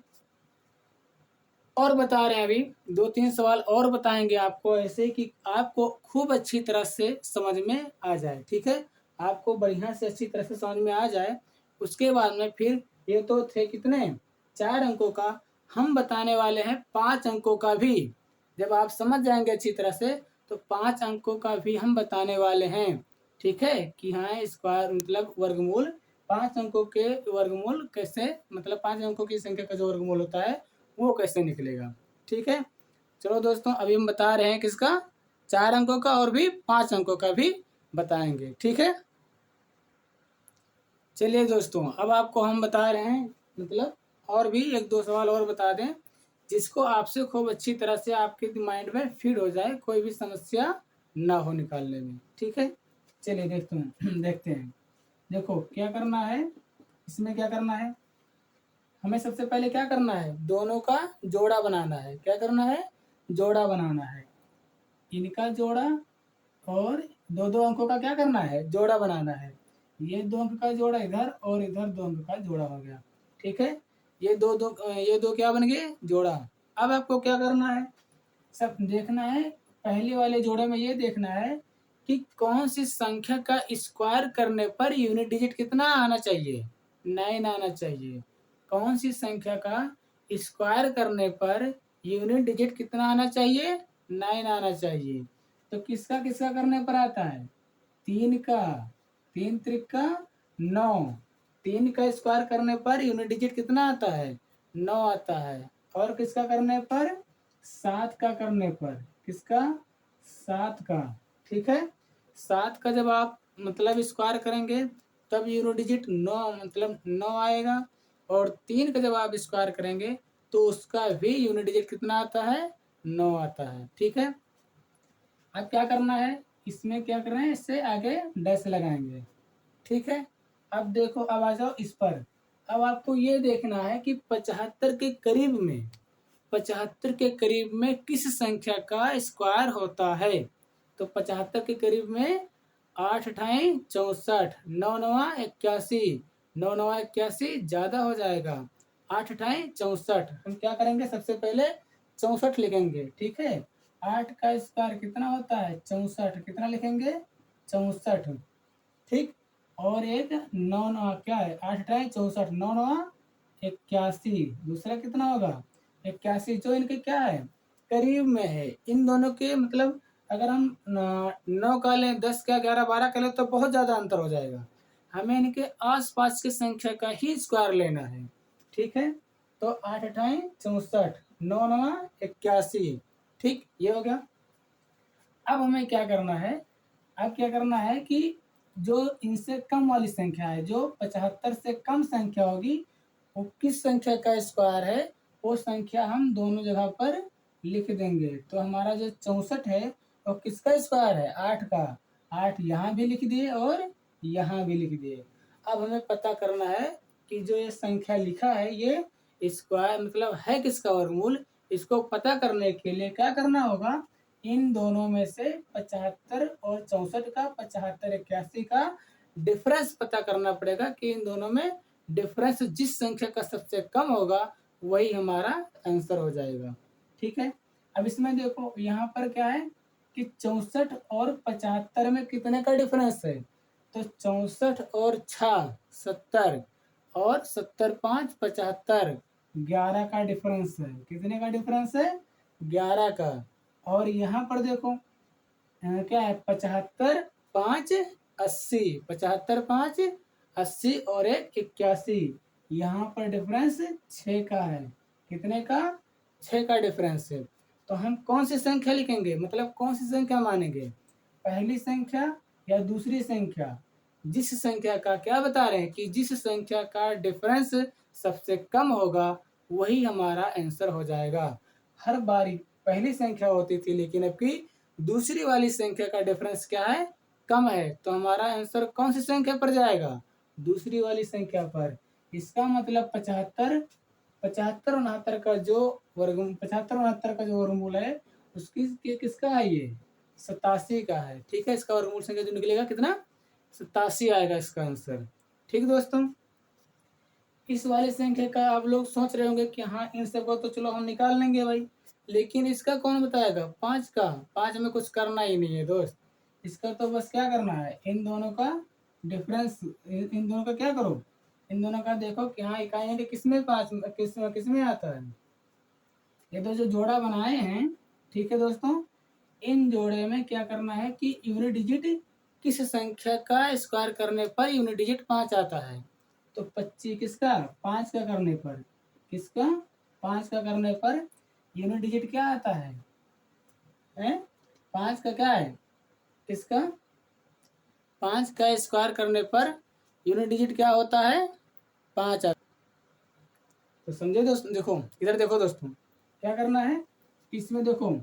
Speaker 1: और बता रहे हैं, अभी 2-3 सवाल और बताएंगे आपको, ऐसे कि आपको खूब अच्छी तरह से समझ में आ जाए। ठीक है, आपको बढ़िया से अच्छी तरह से समझ में आ जाए। उसके बाद में फिर ये तो थे कितने, 4 अंकों का, हम बताने वाले हैं 5 अंकों का भी। जब आप समझ जाएंगे अच्छी तरह से तो 5 अंकों का भी हम बताने वाले हैं। ठीक है, कि हाँ स्क्वायर मतलब वर्गमूल, 5 अंकों के वर्गमूल कैसे, मतलब 5 अंकों की संख्या का जो वर्गमूल होता है वो कैसे निकलेगा। ठीक है, चलो दोस्तों, अभी हम बता रहे हैं किसका, 4 अंकों का, और भी 5 अंकों का भी बताएंगे। ठीक है, चलिए दोस्तों, अब आपको हम बता रहे हैं, मतलब और भी 1-2 सवाल और बता दें जिसको आपसे खूब अच्छी तरह से आपके माइंड में फीड हो जाए, कोई भी समस्या ना हो निकालने में। ठीक है, चलिए देखते हैं। देखो क्या करना है, इसमें क्या करना है, हमें सबसे पहले क्या करना है, दोनों का जोड़ा बनाना है। क्या करना है, जोड़ा बनाना है, इनका जोड़ा, और 2-2 अंकों का क्या करना है, जोड़ा बनाना है। ये 2 अंक का जोड़ा इधर और इधर 2 अंक का जोड़ा हो गया। ठीक है, ये दो क्या बन गए, जोड़ा। अब आपको क्या करना है, सब देखना है, पहले वाले जोड़े में ये देखना है कि कौन सी संख्या का स्क्वायर करने पर यूनिट डिजिट कितना आना चाहिए, 9 आना चाहिए। कौन सी संख्या का स्क्वायर करने पर यूनिट डिजिट कितना आना चाहिए, 9 आना चाहिए। तो किसका किसका करने पर आता है, 3 का, 3 त्रिका 9, 3 का स्क्वायर करने पर यूनिट डिजिट कितना आता है, 9 आता है। और किसका करने पर, 7 का करने पर, किसका, 7 का, ठीक है। 7 का जब आप मतलब स्क्वायर करेंगे तब यूनिट डिजिट 9 मतलब 9 आएगा, और 3 का जब आप स्क्वायर करेंगे तो उसका भी यूनिट डिजिट कितना आता है, 9 आता है, ठीक है। अब क्या करना है, इसमें क्या कर रहे हैं, इससे आगे डैश लगाएंगे, ठीक है। अब देखो, अब आ जाओ इस पर। अब आपको ये देखना है कि 75 के करीब में, 75 के करीब में किस संख्या का स्क्वायर होता है। तो 75 के करीब में 8 अठाई 64, 9 नवा 81, 9 नवा 81 ज्यादा हो जाएगा, 8 अठाई 64। हम क्या करेंगे, सबसे पहले 64 लिखेंगे, ठीक है। 8 का स्क्वायर कितना होता है, 64, कितना लिखेंगे, 64, ठीक। और एक 9 नवा क्या है, 8 अठाई 64, 9 नवा 81, दूसरा कितना होगा 81, जो इनके क्या है, करीब में है। इन दोनों के मतलब अगर हम 9 का लें, 10 का, 11, 12 का लें तो बहुत ज़्यादा अंतर हो जाएगा। हमें इनके आसपास की संख्या का ही स्क्वायर लेना है, ठीक है। तो 8 अठाई 64, 9 नवा 81, ठीक, ये हो गया। अब हमें क्या करना है, अब क्या करना है कि जो इनसे कम वाली संख्या है, जो 75 से कम संख्या होगी, वो किस संख्या का स्क्वायर है, वो संख्या हम दोनों जगह पर लिख देंगे। तो हमारा जो 64 है वो किसका स्क्वायर है, 8 का, 8 यहाँ भी लिख दिए और यहाँ भी लिख दिए। अब हमें पता करना है कि जो ये संख्या लिखा है ये स्क्वायर मतलब है किसका वर्गमूल। इसको पता करने के लिए क्या करना होगा, इन दोनों में से 75 और 64 का, 75 81 का डिफरेंस पता करना पड़ेगा कि इन दोनों में डिफरेंस जिस संख्या का सबसे कम होगा वही हमारा आंसर हो जाएगा, ठीक है। अब इसमें देखो यहाँ पर क्या है कि 64 और 75 में कितने का डिफरेंस है, तो 64 और 6 70, और 70 5 75, 11 का डिफरेंस है। कितने का डिफरेंस है, 11 का। और यहाँ पर देखो क्या है, 75 5 80, 75 5 80 और एक 81, यहाँ पर डिफरेंस 6 का है। कितने का, 6 का डिफरेंस है। तो हम कौन सी संख्या लिखेंगे, मतलब कौन सी संख्या मानेंगे, पहली संख्या या दूसरी संख्या। जिस संख्या का क्या बता रहे हैं कि जिस संख्या का डिफरेंस सबसे कम होगा वही हमारा आंसर हो जाएगा। हर बारी पहली संख्या होती थी लेकिन अब की दूसरी वाली संख्या का डिफरेंस क्या है, कम है, तो हमारा आंसर कौन सी संख्या पर जाएगा, दूसरी वाली संख्या पर। इसका मतलब 75 75 69 का जो वर्गमूल, 75 69 का जो वर्गमूल है उसकी किसका है, ये 87 का है, ठीक है। इसका वर्गमूल संख्या जो निकलेगा कितना, 87 आएगा इसका आंसर, ठीक दोस्तों। इस वाली संख्या का आप लोग सोच रहे होंगे कि हाँ इन सबको तो चलो हम निकाल लेंगे भाई, लेकिन इसका कौन बताएगा, 5 का, 5 में कुछ करना ही नहीं है दोस्त। इसका तो बस क्या करना है, इन दोनों का डिफरेंस, इन दोनों का क्या करो, इन दोनों का देखो कि हाँ इकाइयाँ कि किस में 5 किस में आता है। ये तो जो जोड़ा बनाए हैं, ठीक है दोस्तों, इन जोड़े में क्या करना है कि यूनिट डिजिट किस संख्या का स्क्वायर करने पर यूनिट डिजिट 5 आता है। तो 25 किसका, 5 का करने पर, किसका, 5 का करने पर यूनिट डिजिट क्या आता है, हैं 5 का क्या है, किसका, 5 का स्क्वायर करने पर यूनिट डिजिट क्या होता है, 5 आता। तो समझे दोस्तों, देखो इधर देखो दोस्तों, क्या करना है, इसमें देखो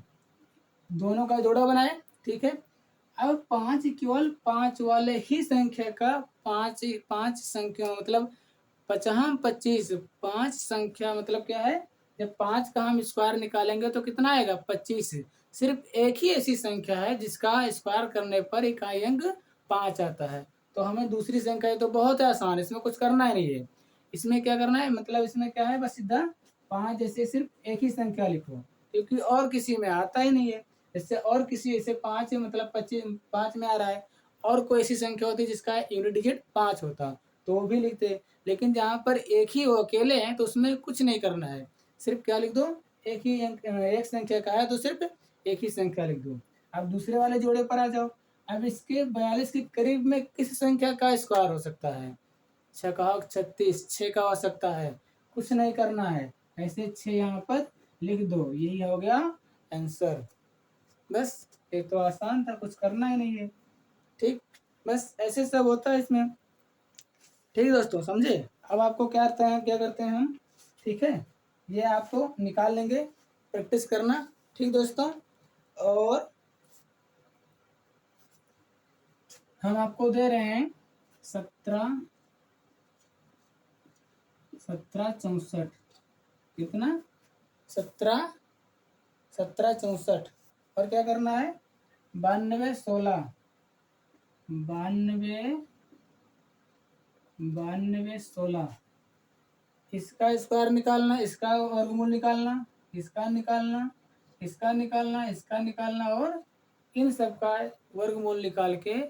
Speaker 1: दोनों का जोड़ा बनाए, ठीक है। अब 5 केवल 5 वाले ही संख्या का, 5 5 संख्या मतलब 5 25, 5 संख्या मतलब क्या है, जब 5 का हम स्क्वायर निकालेंगे तो कितना आएगा, 25। सिर्फ एक ही ऐसी संख्या है जिसका स्क्वायर करने पर इकाई अंक 5 आता है। तो हमें दूसरी संख्या तो बहुत आसान है, इसमें कुछ करना ही नहीं है। इसमें क्या करना है, मतलब इसमें क्या है, बस सीधा 5 जैसे सिर्फ एक ही संख्या लिखो, क्योंकि और किसी में आता ही नहीं है। जैसे और किसी ऐसे 5 मतलब 25 5 में आ रहा है, और कोई ऐसी संख्या होती है जिसका यूनिट डिजिट 5 होता तो वो भी लिखते, लेकिन जहाँ पर एक ही वो अकेले हैं तो उसमें कुछ नहीं करना है, सिर्फ क्या लिख दो, एक संख्या का है तो सिर्फ एक ही संख्या लिख दो। अब दूसरे वाले जोड़े पर आ जाओ। अब इसके 42 के करीब में किस संख्या का स्क्वायर हो सकता है? 6 का 36, 6 का हो सकता है। कुछ नहीं करना है, ऐसे 6 यहाँ पर लिख दो, यही हो गया आंसर। बस ये तो आसान था, कुछ करना ही नहीं है। ठीक, बस ऐसे सब होता है इसमें। ठीक है दोस्तों, समझे? अब आपको क्या करते हैं हम, ठीक है, ये आपको निकाल लेंगे, प्रैक्टिस करना। ठीक दोस्तों, और हम आपको दे रहे हैं 17 कितना, 17 64, और क्या करना है, 92 16, 92 16, इसका स्क्वायर निकालना, इसका वर्गमूल निकालना, इसका निकालना, इसका निकालना, इसका निकालना, और इन सब का वर्गमूल निकाल के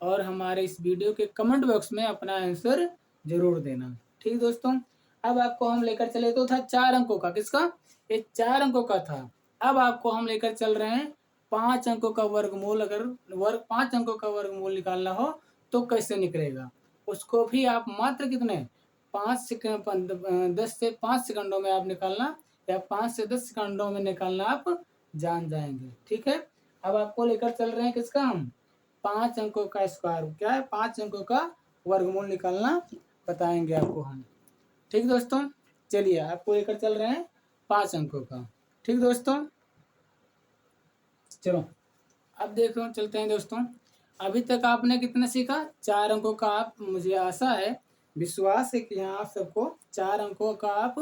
Speaker 1: और हमारे इस वीडियो के कमेंट बॉक्स में अपना आंसर जरूर देना। ठीक दोस्तों, अब आपको हम लेकर चले, तो था 4 अंकों का, किसका, ये 4 अंकों का था। अब आपको हम लेकर चल रहे हैं 5 अंकों का वर्गमूल। अगर 5 अंकों का वर्गमूल निकालना हो तो कैसे निकलेगा, उसको भी आप मात्र कितने 10 से 5 सेकंडों में आप निकालना, या 5 से 10 सेकंडों में निकालना आप जान जाएंगे। ठीक है, अब आपको लेकर चल रहे हैं किसका हम, 5 अंकों का स्क्वायर, क्या है, 5 अंकों का वर्गमूल निकालना बताएंगे आपको हम। ठीक दोस्तों, चलिए आपको लेकर चल रहे हैं 5 अंकों का। ठीक दोस्तों, चलो अब देखो, चलते हैं दोस्तों। अभी तक आपने कितना सीखा, 4 अंकों का। आप, मुझे आशा है, विश्वास है कि यहाँ आप सबको 4 अंकों का आप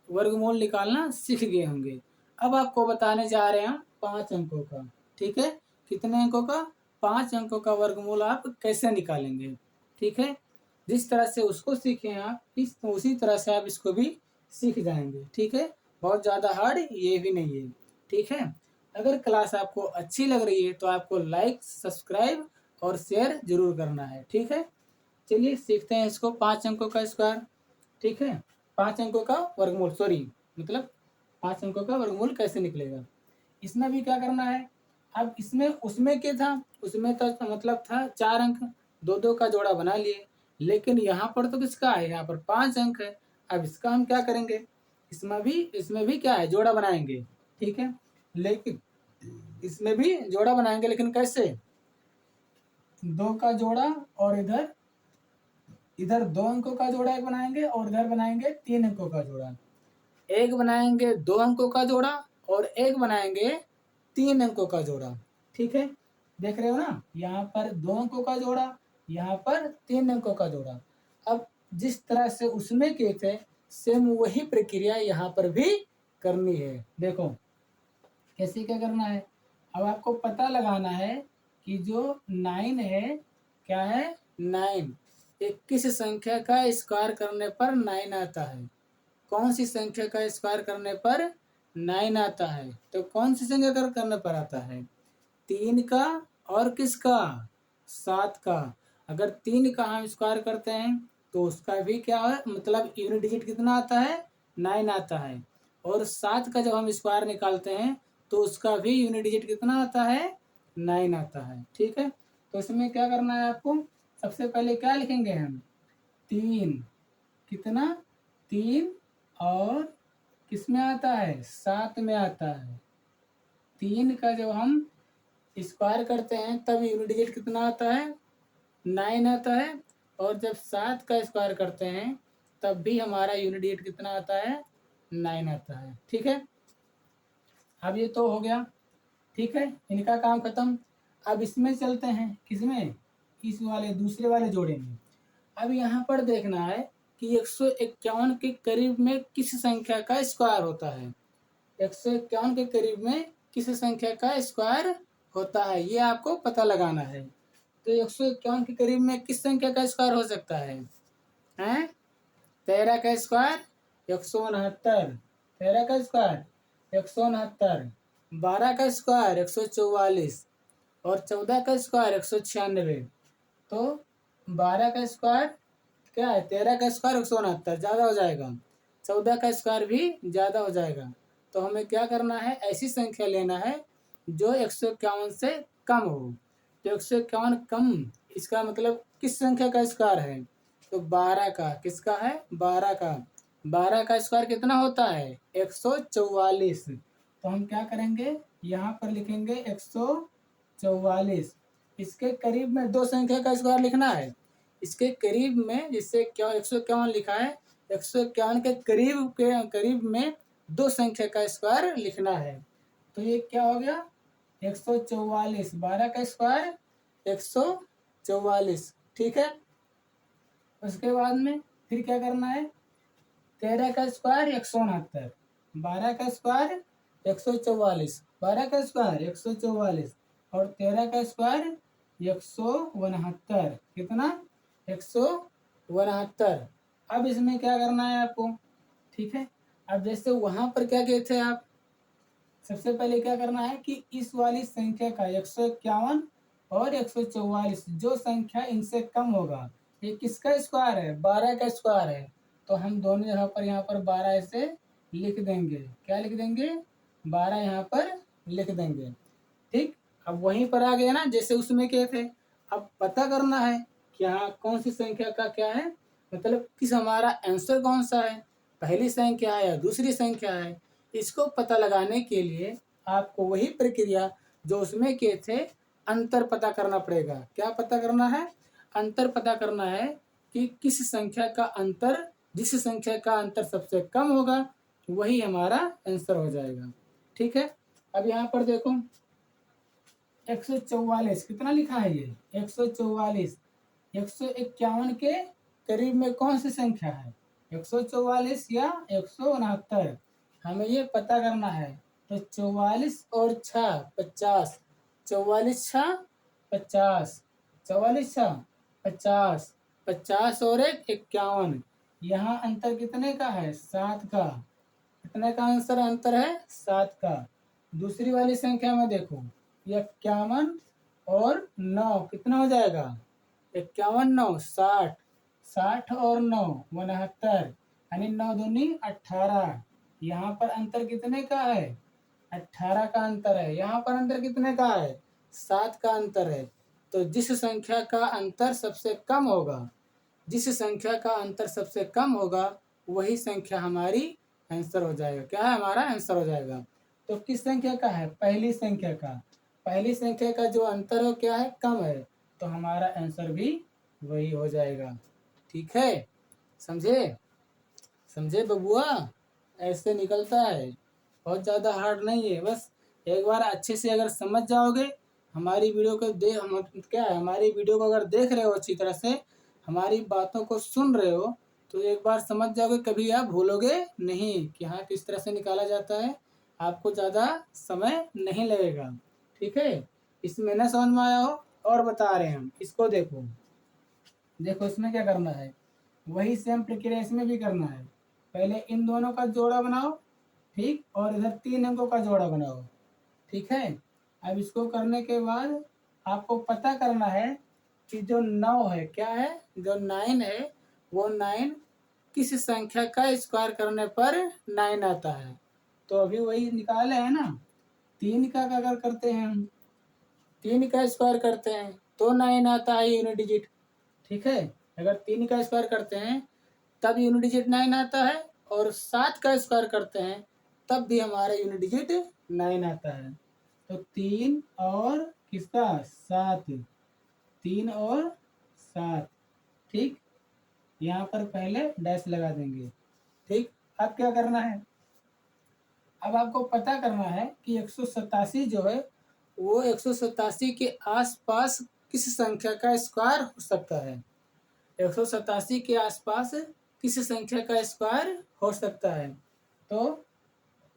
Speaker 1: वर्गमूल निकालना सीख गए होंगे। अब आपको बताने जा रहे हैं 5 अंकों का। ठीक है, कितने अंकों का, 5 अंकों का वर्गमूल आप कैसे निकालेंगे। ठीक है, जिस तरह से उसको सीखे आप, उसी तरह से आप इसको भी सीख जाएंगे। ठीक है, बहुत ज़्यादा हार्ड ये भी नहीं है। ठीक है, अगर क्लास आपको अच्छी लग रही है तो आपको लाइक, सब्सक्राइब और शेयर जरूर करना है। ठीक है, चलिए सीखते हैं इसको, 5 अंकों का स्क्वायर। ठीक है, 5 अंकों का वर्गमूल, सॉरी मतलब 5 अंकों का वर्गमूल कैसे निकलेगा। इसमें भी क्या करना है, अब इसमें उसमें क्या था, उसमें तो मतलब था 4 अंक, 2 का जोड़ा बना लिए, लेकिन यहाँ पर तो किसका है, यहाँ पर 5 अंक है। अब इसका हम क्या करेंगे, इसमें भी क्या है, जोड़ा बनाएंगे। ठीक है, लेकिन इसमें भी जोड़ा बनाएंगे, लेकिन कैसे, 2 का जोड़ा, और इधर 2 अंकों का जोड़ा एक बनाएंगे, और इधर बनाएंगे 3 अंकों का जोड़ा। एक बनाएंगे 2 अंकों का जोड़ा, और एक बनाएंगे 3 अंकों का जोड़ा। ठीक है, देख रहे हो ना, यहाँ पर 2 अंकों का जोड़ा, यहाँ पर 3 अंकों का जोड़ा। अब जिस तरह से उसमें किए थे, सेम वही प्रक्रिया यहाँ पर भी करनी है। देखो कैसे क्या करना है, अब आपको पता लगाना है कि जो 9 है, क्या है, 9, 21 संख्या का स्क्वायर करने पर 9 आता है। कौन सी संख्या का स्क्वायर करने पर 9 आता है, तो कौन सी संख्या का करने पर आता है, 3 का, और किसका, 7 का। अगर 3 का हम स्क्वायर करते हैं तो उसका भी क्या है, मतलब यूनिट डिजिट कितना आता है, 9 आता है। और 7 का जब हम स्क्वायर निकालते हैं तो उसका भी यूनिट डिजिट कितना आता है, 9 आता है। ठीक है, तो इसमें क्या करना है आपको, सबसे पहले क्या लिखेंगे हम, 3, कितना, 3, और किस में आता है, 7 में आता है। 3 का जब हम स्क्वायर करते हैं तब यूनिट डिजिट कितना आता है, 9 आता है। और जब 7 का स्क्वायर करते हैं तब भी हमारा यूनिट डिजिट कितना आता है, 9 आता है। ठीक है, अब ये तो हो गया। ठीक है, इनका काम खत्म। अब इसमें चलते हैं, किसमें, इस वाले दूसरे वाले जोड़े में। अब यहाँ पर देखना है कि 151 के करीब में किस संख्या का स्क्वायर होता है। 151 के करीब में किस संख्या का स्क्वायर होता है, ये आपको पता लगाना है। तो 151 के करीब में किस संख्या का स्क्वायर हो सकता है, हैं, 13 का स्क्वायर 169, 13 का स्क्वायर 169, 12 का स्क्वायर 144, और 14 का स्क्वायर 196। तो 12 का स्क्वायर क्या है, 13 का स्क्वायर 169 ज़्यादा हो जाएगा, 14 का स्क्वायर भी ज़्यादा हो जाएगा, तो हमें क्या करना है, ऐसी संख्या लेना है जो 151 से कम हो। तो 151 कम, इसका मतलब किस संख्या का स्क्वायर है, तो 12 का। किसका है, 12 का। 12 का स्क्वायर कितना होता है, 144। तो हम क्या करेंगे, यहाँ पर लिखेंगे 144। इसके करीब में दो संख्या का स्क्वायर लिखना है। इसके करीब में, जिससे क्या 151 लिखा है, 151 के करीब में दो संख्या का स्क्वायर लिखना है। तो ये क्या हो गया, 144। 12 का स्क्वायर 144, ठीक है। उसके बाद में फिर क्या करना है, 13 का स्क्वायर 169, 12 का स्क्वायर 144, 12 का स्क्वायर 144 और 13 का स्क्वायर 169। कितना, 169। अब इसमें क्या करना है आपको, ठीक है। अब जैसे वहां पर क्या कहते हैं आप, सबसे पहले क्या करना है कि इस वाली संख्या का 151 और 144 जो संख्या इनसे कम होगा, ये किसका स्क्वायर है, 12 का स्क्वायर है। तो हम दोनों जगह पर यहाँ पर 12 ऐसे लिख देंगे। क्या लिख देंगे, 12 यहाँ पर लिख देंगे, ठीक। अब वहीं पर आ गया ना, जैसे उसमें क्या थे। अब पता करना है कि हाँ कौन सी संख्या का क्या है, मतलब किस हमारा आंसर कौन सा है, पहली संख्या है या दूसरी संख्या है। इसको पता लगाने के लिए आपको वही प्रक्रिया जो उसमें के थे, अंतर पता करना पड़ेगा। क्या पता करना है, अंतर पता करना है कि किस संख्या का अंतर, जिस संख्या का अंतर सबसे कम होगा वही हमारा आंसर हो जाएगा, ठीक है। अब यहाँ पर देखो 144 कितना लिखा है, ये 144। 151 के करीब में कौन सी संख्या है, 144 या 169, हमें ये पता करना है। तो 44 और 6 50, 44 6 50, 44 6 50, 50 और 1 51। यहाँ अंतर कितने का है, 7 का। कितने का आंसर अंतर है, 7 का। दूसरी वाली संख्या में देखो, 51 और 9 कितना हो जाएगा, 51 9 60, 60 और 9 69, यानी 9 दूनी 18। यहाँ पर अंतर कितने का है, 18 का अंतर है। यहाँ पर अंतर कितने का है, 7 का अंतर है। तो जिस संख्या का अंतर सबसे कम होगा, जिस संख्या का अंतर सबसे कम होगा वही संख्या हमारी आंसर हो जाएगा। क्या है, हमारा आंसर हो जाएगा। तो किस संख्या का है, पहली संख्या का। पहली संख्या का जो अंतर हो क्या है, कम है, तो हमारा आंसर भी वही हो जाएगा, ठीक है। समझे, समझे बबुआ, ऐसे निकलता है, बहुत ज़्यादा हार्ड नहीं है। बस एक बार अच्छे से अगर समझ जाओगे, हमारी वीडियो को क्या है, हमारी वीडियो को अगर देख रहे हो अच्छी तरह से, हमारी बातों को सुन रहे हो, तो एक बार समझ जाओगे, कभी आप भूलोगे नहीं कि हाँ किस तरह से निकाला जाता है। आपको ज़्यादा समय नहीं लगेगा, ठीक है। इसमें न समझ में आया हो और बता रहे हैं हम, इसको देखो। देखो इसमें क्या करना है, वही सेम प्रक्रिया इसमें भी करना है। पहले इन दोनों का जोड़ा बनाओ, ठीक, और इधर 3 अंकों का जोड़ा बनाओ, ठीक है। अब इसको करने के बाद आपको पता करना है कि जो 9 है, क्या है, जो 9 है, वो 9 किस संख्या का स्क्वायर करने पर 9 आता है। तो अभी वही निकाले है ना, 3 का अगर करते हैं हम, 3 का स्क्वायर करते हैं तो 9 आता है यूनिट डिजिट, ठीक है। अगर 3 का स्क्वायर करते हैं तब यूनिट डिजिट 9 आता है, और 7 का स्क्वायर करते हैं तब भी हमारा यूनिट डिजिट 9 आता है। तो 3 और किसका, 7, 3 और 7, ठीक। यहाँ पर पहले डैश लगा देंगे, ठीक। अब क्या करना है, अब आपको पता करना है कि 187 जो है वो 187 के आसपास किस संख्या का स्क्वायर हो सकता है। 187 के आसपास किस संख्या का स्क्वायर हो सकता है। तो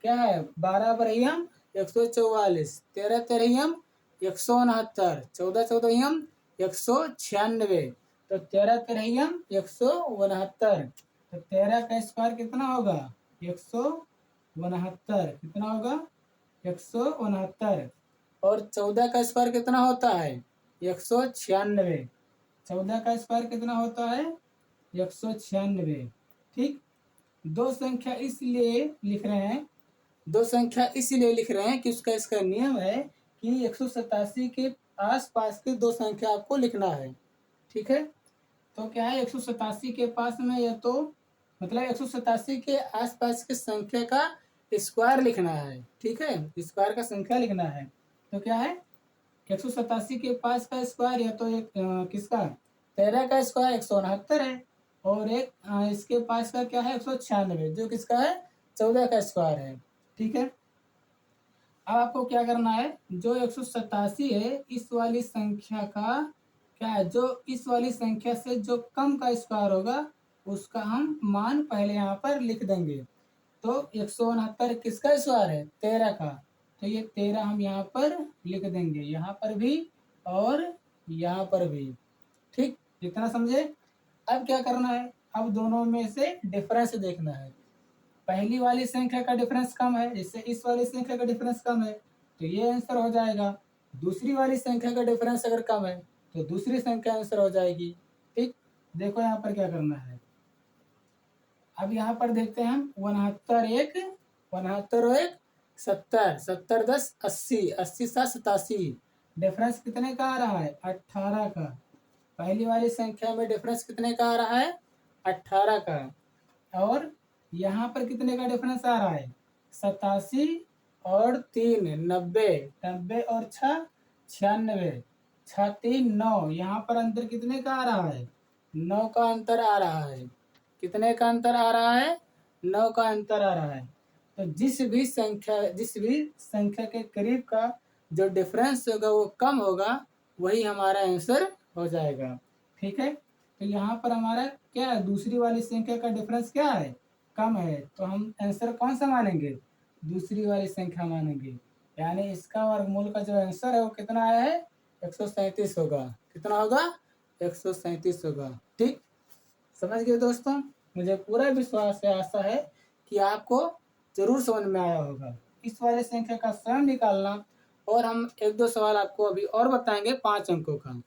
Speaker 1: क्या है, 12 बरहियम 144, 13 तेरहियम 169, 14 चौदहियम 196, तो 13 तेरहियम 169। तो 13 का स्क्वायर कितना होगा, 169। कितना होगा, 169। और 14 का स्क्वायर कितना होता है, 196। 14 का स्क्वायर कितना होता है, 196, ठीक। दो संख्या इसलिए लिख रहे हैं दो संख्या इसीलिए लिख रहे हैं कि उसका इसका नियम है कि 187 के आसपास के दो संख्या आपको लिखना है। ठीक है, तो क्या है 187 के पास में या तो मतलब 187 के आसपास के संख्या का स्क्वायर लिखना है। ठीक है, स्क्वायर का संख्या लिखना है। तो क्या है 187 के पास का स्क्वायर या तो एक किसका 13 का स्क्वायर 169 है, और एक इसके पास का क्या है 196 जो किसका है 14 का स्क्वायर है। ठीक है, अब आपको क्या करना है, जो 187 है इस वाली संख्या का क्या है, जो इस वाली संख्या से जो कम का स्क्वायर होगा उसका हम मान पहले यहाँ पर लिख देंगे। तो 169 किसका स्क्वायर है 13 का, तो ये 13 हम यहाँ पर लिख देंगे, यहाँ पर भी और यहाँ पर भी। ठीक, जितना समझे। अब क्या करना है, अब दोनों में से डिफरेंस देखना है। पहली वाली संख्या का डिफरेंस कम है, इससे इस वाली संख्या का डिफरेंस कम है, तो ये आंसर हो जाएगा। दूसरी वाली संख्या का डिफरेंस अगर कम है तो दूसरी संख्या आंसर हो जाएगी। ठीक, देखो यहाँ पर क्या करना है। अब यहाँ पर देखते हैं हम 69 और 1 70, 70 10 80, 80 7 87, डिफरेंस कितने का आ रहा है 18 का। पहली वाली संख्या में डिफरेंस कितने का आ रहा है 18 का, और यहाँ पर कितने का डिफरेंस आ रहा है 87 और 3 90, 90 और 6 96, 6 3 9, यहाँ पर अंतर कितने का आ रहा है 9 का अंतर आ रहा है। कितने का अंतर आ रहा है 9 का अंतर आ रहा है। तो जिस भी संख्या के करीब का जो डिफरेंस होगा वो कम होगा, वही हमारा आंसर हो जाएगा। ठीक है, तो यहाँ पर हमारा क्या है दूसरी वाली संख्या का डिफरेंस क्या है कम है, तो हम आंसर कौन सा मानेंगे दूसरी वाली संख्या मानेंगे, यानी इसका वर्गमूल का जो आंसर है वो कितना आया है 137 होगा। कितना होगा 137 होगा। ठीक, समझ गए दोस्तों। मुझे पूरा विश्वास है, आशा है कि आपको जरूर समझ में आया होगा। इस वाले संख्या का स्वयं निकालना, और हम एक दो सवाल आपको अभी और बताएंगे 5 अंकों का।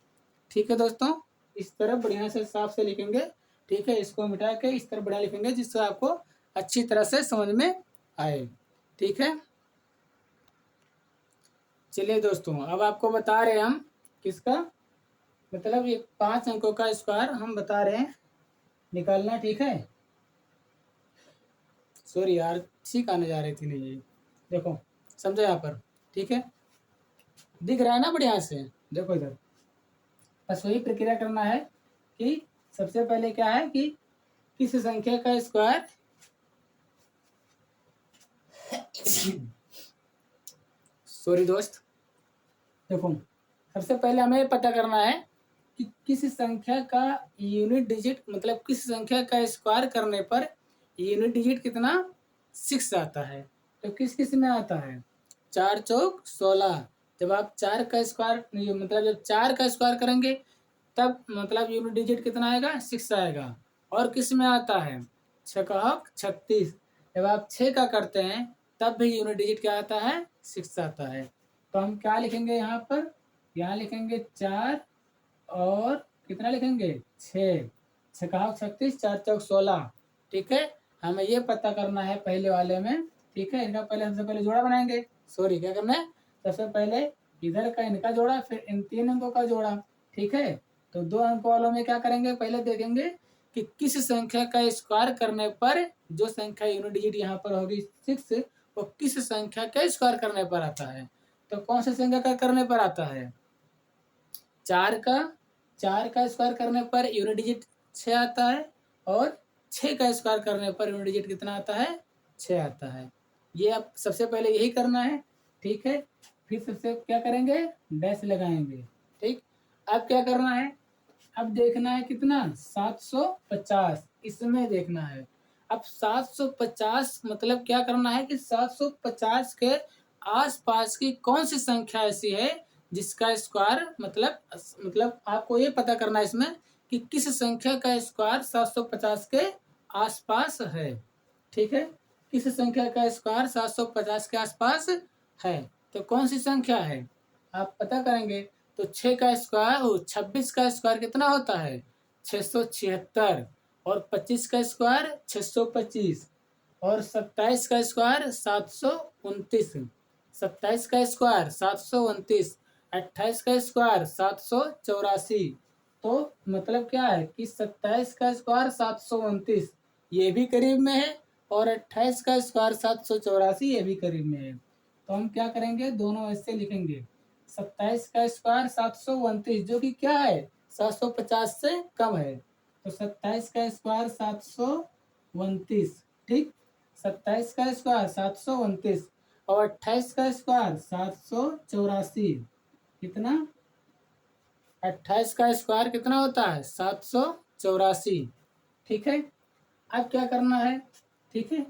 Speaker 1: ठीक है दोस्तों, इस तरह बढ़िया से साफ से लिखेंगे। ठीक है, इसको मिटा के इस तरह बढ़िया लिखेंगे जिससे आपको अच्छी तरह से समझ में आए। ठीक है, चलिए दोस्तों, अब आपको बता रहे हैं हम किसका मतलब ये 5 अंकों का स्क्वायर हम बता रहे हैं निकालना। ठीक है, सॉरी यार, ठीक आने जा रही थी नहीं, ये देखो समझो यहाँ पर। ठीक है, दिख रहा है ना बढ़िया से, देखो इधर। बस वही प्रक्रिया करना है कि सबसे पहले क्या है कि किस संख्या का स्क्वायर सॉरी दोस्त, देखो सबसे पहले हमें पता करना है कि किस संख्या का यूनिट डिजिट मतलब किस संख्या का स्क्वायर करने पर यूनिट डिजिट कितना 6 आता है। तो किस किस में आता है 4 चौक 16, जब आप 4 का स्क्वायर मतलब जब 4 का स्क्वायर करेंगे तब मतलब यूनिट डिजिट कितना आएगा 6 आएगा। और किस में आता है 6 जब आप 6 का करते हैं तब भी यूनिट डिजिट क्या आता है 6 आता है। तो हम क्या लिखेंगे यहाँ पर, यहाँ लिखेंगे 4 और कितना लिखेंगे 6, 36 4 चौक 16। ठीक है, हमें ये पता करना है पहले वाले में। ठीक है, इनका पहले सबसे पहले जोड़ा बनाएंगे। सॉरी, क्या करना है सबसे पहले इधर का इनका जोड़ा, फिर इन 3 अंकों का जोड़ा। ठीक है, तो 2 अंक वालों में क्या करेंगे पहले देखेंगे कि किस संख्या का स्क्वायर करने पर जो संख्या यूनिट डिजिट यहाँ पर होगी 6 वो किस संख्या का स्क्वायर करने पर आता है। तो कौन सी संख्या का करने पर आता है 4 का स्क्वायर करने पर यूनिट डिजिट 6 आता है, और 6 का स्क्वायर करने पर यूनिट डिजिट कितना आता है 6 आता है। ये अब सबसे पहले यही करना है। ठीक है, फिर सबसे क्या करेंगे डैश लगाएंगे। ठीक, अब क्या करना है, अब देखना है कितना 750, इसमें देखना है। अब 750 मतलब क्या करना है कि 750 के आसपास की कौन सी संख्या ऐसी है जिसका स्क्वायर मतलब आपको ये पता करना है इसमें कि किस संख्या का स्क्वायर 750 के आसपास है। ठीक है, किस संख्या का स्क्वायर 750 के आसपास है, तो कौन सी संख्या है आप पता करेंगे। तो 6 का स्क्वायर 26 का स्क्वायर कितना होता है 676, और 25 का स्क्वायर 625, और 27 का स्क्वायर 729, 27 का स्क्वायर 729, 28 का स्क्वायर 784। तो मतलब क्या है कि 27 का स्क्वायर 729 ये भी करीब में है, और 28 का स्क्वायर 784 ये भी करीब में है। तो हम क्या करेंगे, दोनों ऐसे लिखेंगे। 27 का स्क्वायर 729 जो कि क्या है 750 से कम है, तो 27 का स्क्वायर 729, ठीक। 27 का स्क्वायर 729 और 28 का स्क्वायर 784, कितना, 28 का स्क्वायर कितना होता है 784, ठीक है। अब क्या करना है, ठीक है,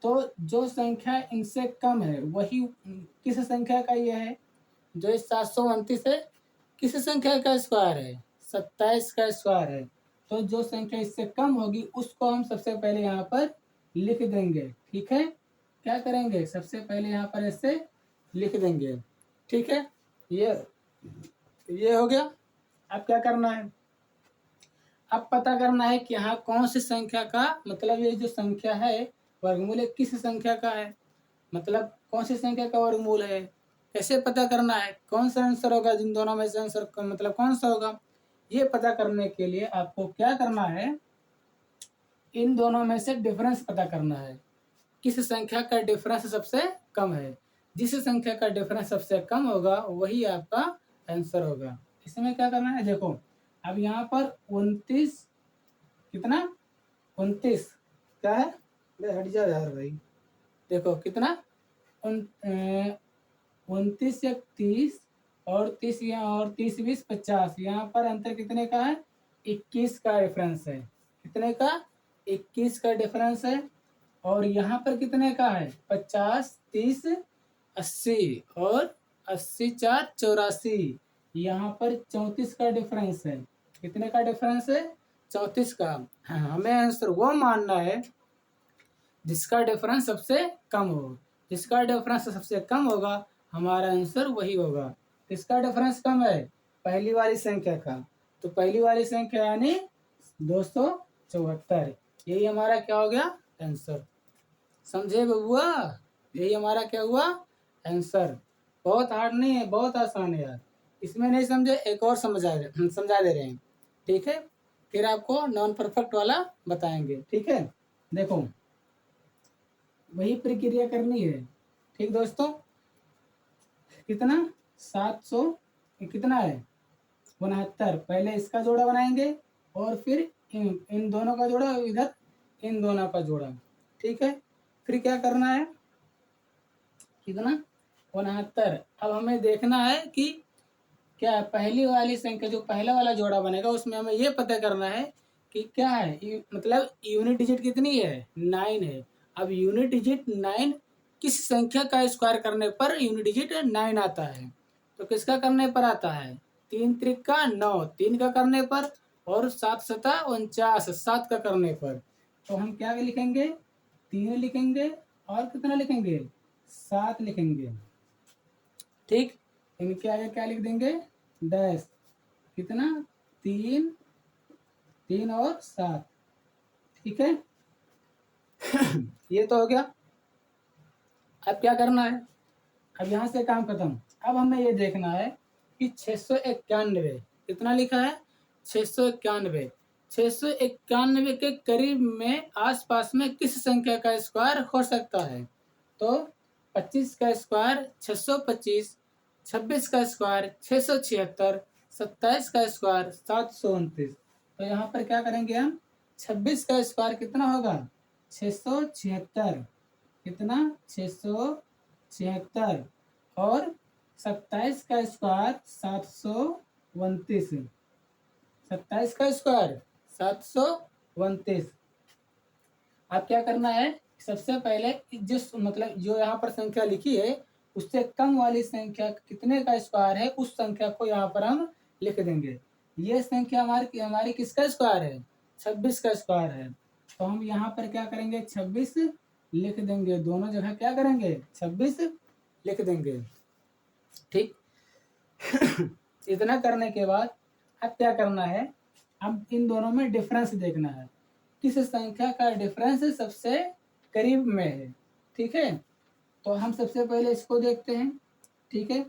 Speaker 1: तो जो संख्या इनसे कम है वही किस संख्या का ये है, जो इस 729 है किस संख्या का स्क्वायर है, 27 का स्क्वायर है। तो जो संख्या इससे कम होगी उसको हम सबसे पहले यहाँ पर लिख देंगे, ठीक है। क्या करेंगे, सबसे पहले यहाँ पर ऐसे लिख देंगे, ठीक है। ये हो गया। अब क्या करना है, अब पता करना है कि यहाँ कौन सी संख्या का, मतलब ये जो संख्या है वर्गमूल किस संख्या का है, मतलब कौन सी संख्या का वर्गमूल है। कैसे पता करना है, कौन सा आंसर होगा, जिन दोनों में से आंसर मतलब कौन सा होगा। ये पता करने के लिए आपको क्या करना है, इन दोनों में से डिफरेंस पता करना है, किस संख्या का डिफरेंस सबसे कम है। जिस संख्या का डिफरेंस सबसे कम होगा वही आपका आंसर होगा। इसमें क्या करना है, देखो अब यहाँ पर 29, कितना 29 क्या है, हट जाओ यार भाई, देखो कितना 29 या 30 और 30 यहाँ, और 30 20 50, यहाँ पर अंतर कितने का है, 21 का डिफरेंस है। कितने का, 21 का डिफरेंस है। और यहाँ पर कितने का है, 50 30 80 और 80 4 84, यहाँ पर 34 का डिफरेंस है। कितने का डिफरेंस है, 34 का। हाँ, हमें आंसर वो मानना है जिसका डिफरेंस सबसे कम हो। जिसका डिफरेंस सबसे कम होगा हमारा आंसर वही होगा। किसका डिफरेंस कम है, पहली वाली संख्या का। तो पहली वाली संख्या यानी 274, यही हमारा क्या हो गया आंसर। समझे बबुआ, यही हमारा क्या हुआ आंसर। बहुत हार्ड नहीं है, बहुत आसान है यार। इसमें नहीं समझे एक और समझा दे रहे हैं, ठीक है। फिर आपको नॉन परफेक्ट वाला बताएंगे, ठीक है। देखो वही प्रक्रिया करनी है, ठीक दोस्तों। कितना 700 कितना है 69, पहले इसका जोड़ा बनाएंगे और फिर इन दोनों का जोड़ा, इधर इन दोनों का जोड़ा, ठीक है। फिर क्या करना है, कितना 69। अब हमें देखना है कि क्या है, पहली वाली संख्या जो पहला वाला जोड़ा बनेगा उसमें हमें ये पता करना है कि क्या है, मतलब यूनिट डिजिट कितनी है 9 है। अब यूनिट डिजिट 9 किस संख्या का स्क्वायर करने पर यूनिट डिजिट 9 आता है, तो किसका करने पर आता है, 3 त्रिक का 9, 3 का करने पर, और 7 सता 49, 7 का करने पर। तो हम क्या लिखेंगे, 3 लिखेंगे और कितना लिखेंगे 7 लिखेंगे, ठीक। इनके आगे क्या लिख देंगे डैश, कितना 3 3 और 7, ठीक है। ये तो हो गया। अब क्या करना है, अब यहाँ से काम खत्म। अब हमें ये देखना है कि 691 कितना लिखा है 691, 691 के करीब में आसपास में किस संख्या का स्क्वायर हो सकता है। तो 25 का स्क्वायर 625, 26 का स्क्वायर 676, 27 का स्क्वायर 729। तो यहाँ पर क्या करेंगे हम, 26 का स्क्वायर कितना होगा 676, कितना 676, और 27 का स्क्वायर 729, 27 का स्क्वायर 729। अब क्या करना है, सबसे पहले जिस मतलब जो यहाँ पर संख्या लिखी है उससे कम वाली संख्या कितने का स्क्वायर है उस संख्या को यहाँ पर हम लिख देंगे। ये संख्या हमारी किसका स्क्वायर है 26 का स्क्वायर है। तो हम यहाँ पर क्या करेंगे 26 लिख देंगे, दोनों जगह क्या करेंगे 26 लिख देंगे, ठीक। इतना करने के बाद अब क्या करना है, अब इन दोनों में डिफरेंस देखना है, किस संख्या का डिफरेंस सबसे करीब में है। ठीक है, तो हम सबसे पहले इसको देखते हैं। ठीक है,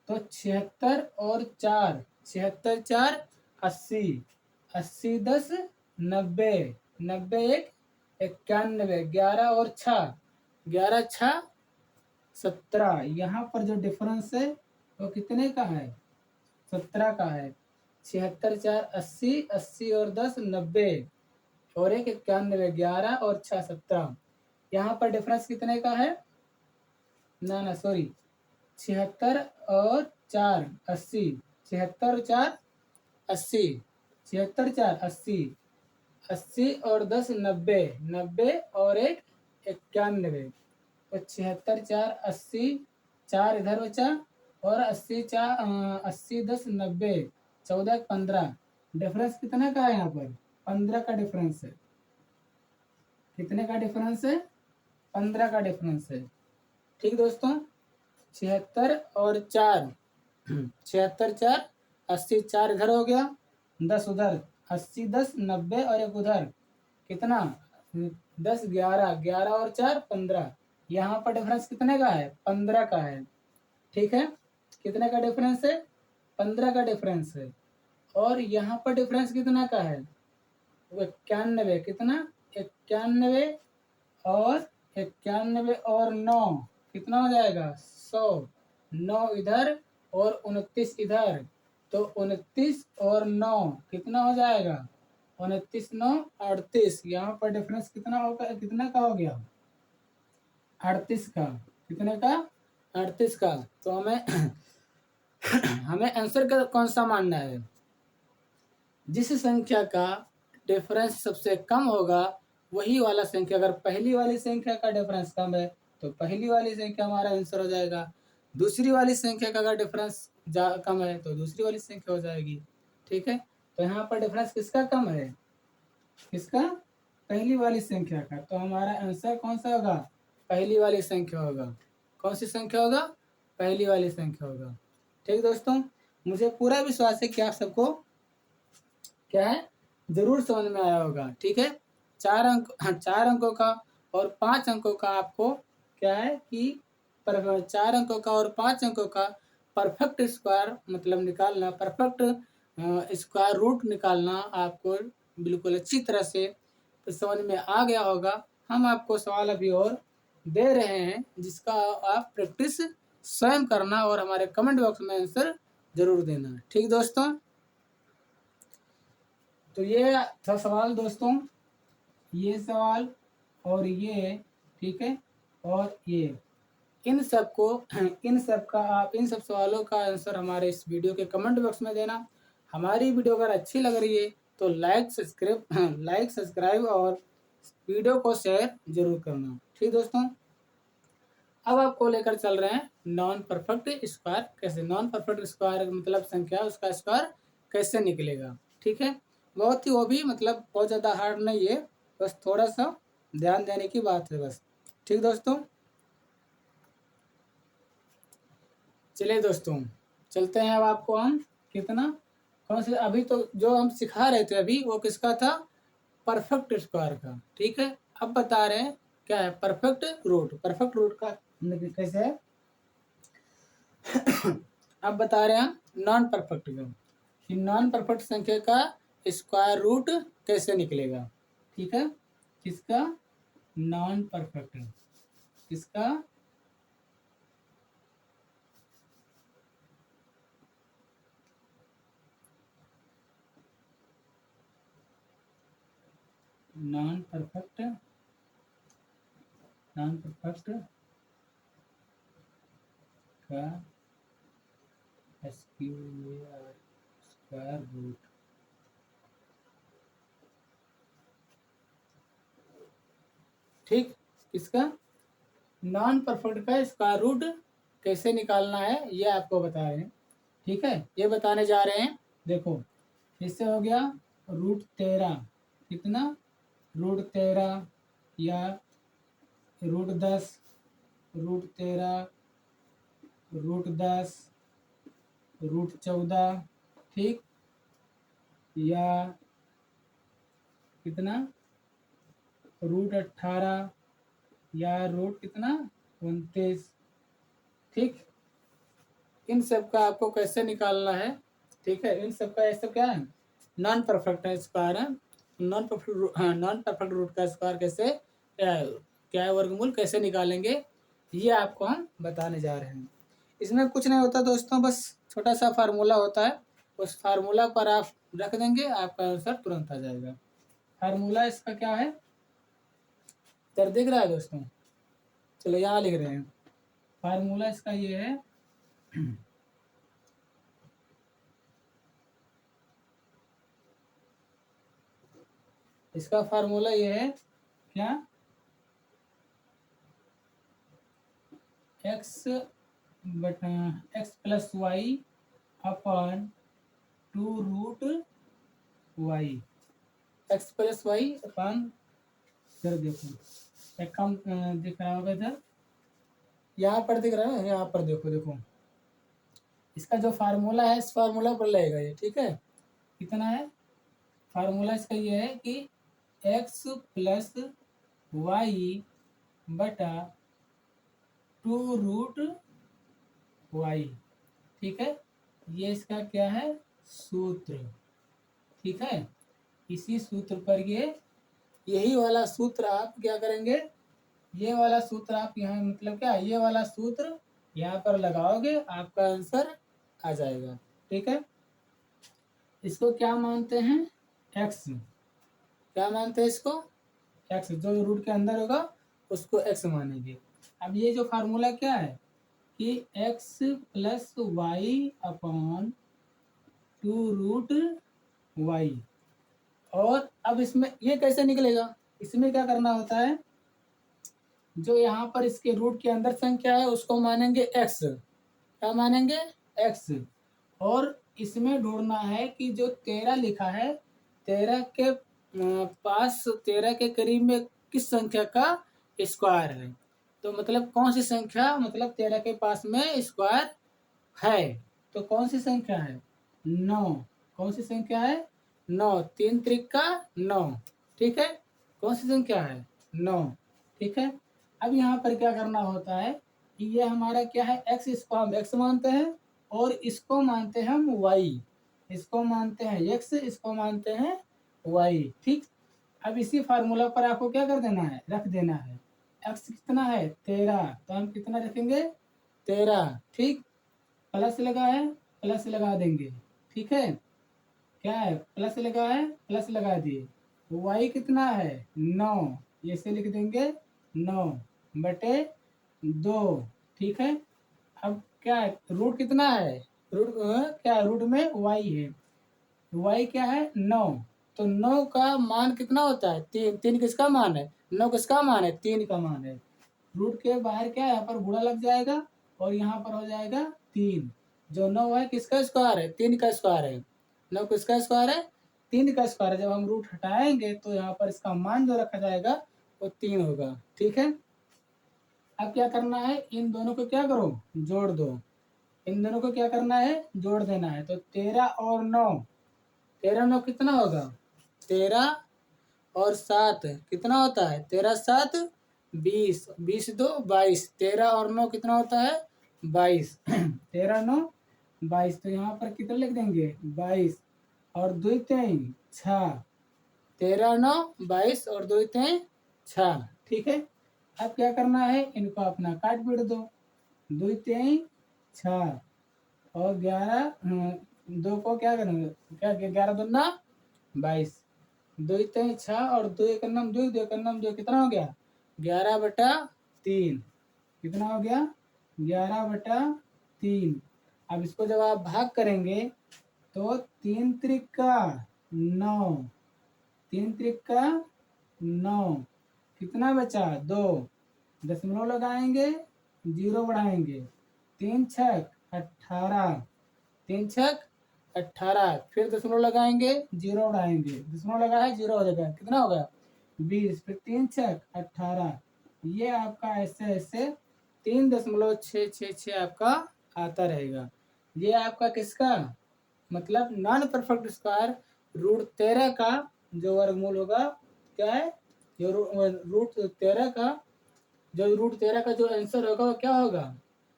Speaker 1: तो 76 और 4, 76 4 80, 80 10 90, 90 1 91, 11 और 6, 11 6 17। यहाँ पर जो डिफरेंस है वो कितने का है? 17 का है। 76 4 80, 80 और 10 90 और 1 91, 11 और 6 17। यहाँ पर डिफरेंस कितने का है? ना सॉरी, 76 और 4 80, 76 4 80, 76 4 80, 80 और 10 90, 90 और 1 91। तो 76 4 80, 4 इधर बचा और 80 4 80 10 90, 14 15। डिफरेंस कितने का है यहाँ पर? 15 का डिफरेंस है। कितने का डिफरेंस है? 15 का डिफरेंस है। ठीक दोस्तों, 76 और 4, 76 4 80, 4 इधर हो गया, 10 उधर, 80 10 90 और 1 उधर, कितना? 10 11, 11 और 4 15। यहाँ पर डिफरेंस कितने का है? 15 का है। ठीक है, कितने का डिफरेंस है? 15 का डिफरेंस है। और यहाँ पर डिफरेंस कितना का है? 91। कितना? 91 और 91 और 9 कितना हो जाएगा? 100। 9 इधर और 29 इधर, तो 29 और 9 कितना हो जाएगा? 29 9 38। यहाँ पर डिफरेंस कितना होगा? कितना का हो गया? 38 का। कितने का? 38 का। तो हमें हमें आंसर का कौन सा मानना है? जिस संख्या का डिफरेंस सबसे कम होगा वही वाला संख्या। अगर पहली वाली संख्या का डिफरेंस कम है तो पहली वाली संख्या हमारा आंसर हो जाएगा। दूसरी वाली संख्या का अगर डिफरेंस कम है तो दूसरी वाली संख्या हो जाएगी। ठीक है, तो यहाँ पर डिफरेंस किसका कम है? किसका? पहली वाली संख्या का। तो हमारा आंसर कौन सा होगा? पहली वाली संख्या होगा। कौन सी संख्या होगा? पहली वाली संख्या होगा। ठीक दोस्तों, मुझे पूरा विश्वास है कि आप सबको क्या है जरूर समझ में आया होगा। ठीक है, 4 अंकों का और 5 अंकों का आपको क्या है कि 4 अंकों का और 5 अंकों का परफेक्ट स्क्वायर मतलब निकालना, परफेक्ट स्क्वायर रूट निकालना आपको बिल्कुल अच्छी तरह से तो समझ में आ गया होगा। हम आपको सवाल अभी और दे रहे हैं जिसका आप प्रैक्टिस स्वयं करना और हमारे कमेंट बॉक्स में आंसर जरूर देना। ठीक दोस्तों, तो ये था सवाल दोस्तों, ये सवाल और ये। ठीक है, और ये इन सब को इन सब का आप इन सब सवालों का आंसर हमारे इस वीडियो के कमेंट बॉक्स में देना। हमारी वीडियो अगर अच्छी लग रही है तो लाइक सब्सक्राइब और वीडियो को शेयर जरूर करना। ठीक दोस्तों, अब आपको लेकर चल रहे हैं नॉन परफेक्ट स्क्वायर कैसे, नॉन परफेक्ट स्क्वायर मतलब संख्या उसका स्क्वायर कैसे निकलेगा। ठीक है, बहुत ही वो भी मतलब बहुत ज़्यादा हार्ड नहीं है, बस थोड़ा सा ध्यान देने की बात है बस। ठीक दोस्तों, चलिए दोस्तों चलते हैं। अब आपको हम कितना कौन से अभी तो जो हम सिखा रहे थे अभी वो किसका था? परफेक्ट स्क्वायर का। ठीक है, अब बता रहे हैं क्या है परफेक्ट रूट। परफेक्ट रूट का कैसे है अब बता रहे हैं हम नॉन परफेक्ट का कि नॉन परफेक्ट संख्या का स्क्वायर रूट कैसे निकलेगा। ठीक है, किसका? Non perfect. किसका? नॉन परफेक्ट का स्क्वायर रूट। ठीक, इसका नॉन परफेक्ट का स्क्वायर रूट कैसे निकालना है ये आपको बता रहे हैं। ठीक है, ये बताने जा रहे हैं। देखो, इससे हो गया √13। कितना? √13 या √10, √13, √10, √14। ठीक, या कितना? √18, या रूट कितना 29। ठीक, इन सब का आपको कैसे निकालना है, ठीक है, इन सब का ये सब क्या है, नॉन परफेक्ट स्क्वायर है। नॉन परफेक्ट रूट का स्क्वायर कैसे क्या है वर्गमूल कैसे निकालेंगे, ये आपको हम बताने जा रहे हैं। इसमें कुछ नहीं होता दोस्तों, बस छोटा सा फार्मूला होता है, उस फार्मूला पर आप रख देंगे, आपका आंसर तुरंत आ जाएगा। फार्मूला इसका क्या है, इधर दिख रहा है दोस्तों, चलो यहाँ लिख रहे हैं। फार्मूला इसका ये है इसका फार्मूला ये है क्या, एक्स बटा X plus Y upon 2 root Y, X plus Y upon, इधर देखो एक काम दिख रहा होगा इधर, यहाँ पर दिख रहा है, यहाँ पर देखो देखो, इसका जो फार्मूला है इस फार्मूला पर लगेगा ये, ठीक है। कितना है फार्मूला इसका ये है कि एक्स प्लस वाई बटा 2 रूट वाई, ठीक है, ये इसका क्या है सूत्र, ठीक है। इसी सूत्र पर ये यही वाला सूत्र आप क्या करेंगे, ये वाला सूत्र आप यहाँ मतलब क्या ये वाला सूत्र यहाँ पर लगाओगे, आपका आंसर आ जाएगा, ठीक है। इसको क्या मानते हैं, एक्स, क्या मानते हैं इसको, एक्स, जो रूट के अंदर होगा उसको एक्स मानेंगे। अब ये जो फार्मूला क्या है कि X plus Y upon 2 root Y, और अब इसमें ये कैसे निकलेगा, इसमें क्या करना होता है, जो यहाँ पर इसके रूट के अंदर संख्या है उसको मानेंगे एक्स, क्या मानेंगे एक्स, और इसमें ढूंढना है कि जो 13 लिखा है 13 के पास 13 के करीब में किस संख्या का स्क्वायर है, तो मतलब कौन सी संख्या मतलब 13 के पास में स्क्वायर है, तो कौन सी संख्या है 9, कौन सी संख्या है 9, 3 त्रिक का 9, ठीक है, कौन सी संख्या है 9, ठीक है। अब यहाँ पर क्या करना होता है कि ये हमारा क्या है एक्स, इसको हम एक्स मानते हैं और इसको मानते हैं हम वाई, इसको मानते हैं एक्स, इसको मानते हैं वाई, ठीक। अब इसी फार्मूला पर आपको क्या कर देना है, रख देना है, एक्स कितना है 13, तो हम कितना रखेंगे 13, ठीक, प्लस लगा है प्लस लगा देंगे, ठीक है, क्या है प्लस लगा है प्लस लगा दिए, वाई कितना है 9, ऐसे लिख देंगे 9 बटे 2, ठीक है। अब क्या है रूट कितना है, रूट क्या रूट में वाई है, वाई क्या है 9, तो 9 का मान कितना होता है 3, 3 किसका मान है 9 किसका मान है 3 का मान है, रूट के बाहर क्या है यहाँ पर गुणा लग जाएगा और यहाँ पर हो जाएगा 3, जो 9 है किसका स्क्वायर है 3 का स्क्वायर है, 9 किसका स्क्वायर है 3 का स्क्वायर है, जब हम रूट हटाएंगे तो यहाँ पर इसका मान जो रखा जाएगा वो 3 होगा, ठीक है। अब क्या करना है इन दोनों को क्या करो जोड़ दो, इन दोनों को क्या करना है जोड़ देना है, तो 13 और 9, 13 9 कितना होगा 13 और 7 कितना होता है 13 7 20, 20 2 22, 13 और 9 कितना होता है 22 13 9 22, तो यहाँ पर कितना लिख देंगे 22 और 2 3 6, 13 9 22 और 2 3 6, ठीक है। अब क्या करना है इनको अपना काट पीट दो, 2 3 6 और 11 2 को क्या करेंगे क्या 11 दूना 22, 2 3 6 और 2 एक नम 2 2 एक नम 2 कितना हो गया 11/3, कितना हो गया 11/3। अब इसको जब आप भाग करेंगे तो 3 त्रिक का 9, 3 त्रिक का 9, कितना बचा 2, दशमलव लगाएंगे 0 बढ़ाएंगे, 3 छक 18, 3 छक 18, फिर दशमलव लगाएंगे 0 बढ़ाएंगे, दशमलव लगा है 0 हो जाएगा, कितना हो गया 20, फिर 3 छक 18, ये आपका ऐसे ऐसे 3.666 आपका आता रहेगा। ये आपका किसका मतलब नॉन परफेक्ट स्क्वायर रूट 13 का जो वर्गमूल होगा क्या है, जो रूट 13 का जो रूट 13 का जो आंसर होगा वो क्या होगा,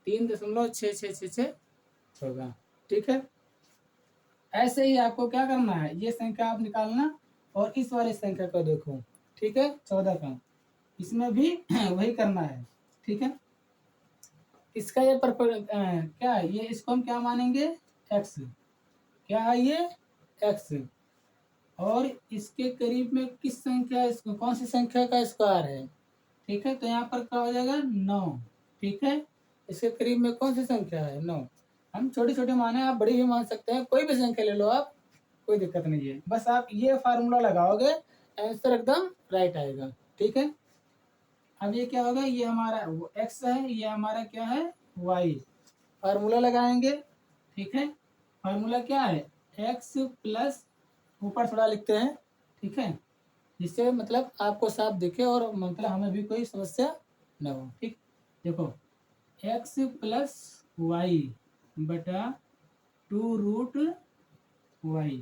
Speaker 1: 3.6666 होगा। ठीक है, ऐसे ही आपको क्या करना है, ये संख्या आप निकालना और इस वाली संख्या को देखो। ठीक है, 14 का, इसमें भी वही करना है। ठीक है, इसका ये क्या है, ये इसको हम क्या मानेंगे, x। क्या है ये, x। और इसके करीब में किस संख्या, इसको कौन सी संख्या का स्क्वायर है। ठीक है, तो यहाँ पर क्या हो जाएगा, 9। ठीक है, इसके करीब में कौन सी संख्या है, 9। हम छोटे छोटे माने, आप बड़ी भी मान सकते हैं, कोई भी संख्या ले लो आप, कोई दिक्कत नहीं है। बस आप ये फार्मूला लगाओगे, आंसर एकदम राइट आएगा। ठीक है, अब ये क्या होगा, ये हमारा x है, ये हमारा क्या है, y। फार्मूला लगाएंगे। ठीक है, फार्मूला क्या है, x प्लस, ऊपर थोड़ा लिखते हैं। ठीक है, जिससे मतलब आपको साफ दिखे और मतलब हमें भी कोई समस्या न हो। ठीक, देखो x प्लस वाई बटा 2√y।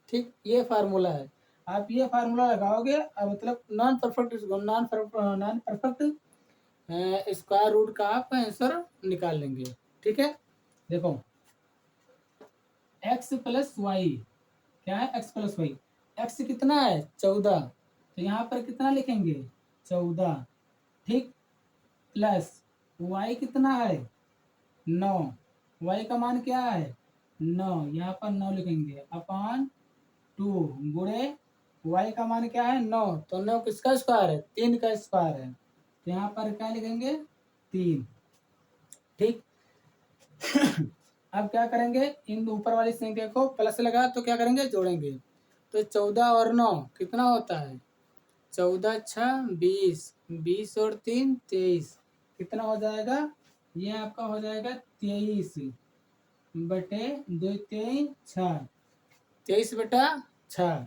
Speaker 1: ठीक, ये फार्मूला है। आप ये फार्मूला लगाओगे, मतलब नॉन परफेक्ट स्क्वायर रूट का आप आंसर निकाल लेंगे। ठीक है, देखो x प्लस वाई, क्या है, x प्लस वाई। x कितना है, 14, तो यहाँ पर कितना लिखेंगे, 14। ठीक, प्लस y कितना है, 9। y का मान क्या है, 9, यहाँ पर 9 लिखेंगे, अपान 2 गुणे y का मान क्या है, 9, तो 9 किसका स्क्वायर है, 3 का स्क्वायर है, तो यहाँ पर क्या लिखेंगे, 3। ठीक, अब क्या करेंगे, इन ऊपर वाली संख्या को प्लस लगा तो क्या करेंगे, जोड़ेंगे। तो 14 और 9 कितना होता है, 14 6 20, 20 और 3 23, कितना हो जाएगा, ये आपका हो जाएगा 23 बटे 2 3 6, 23 बटा 6।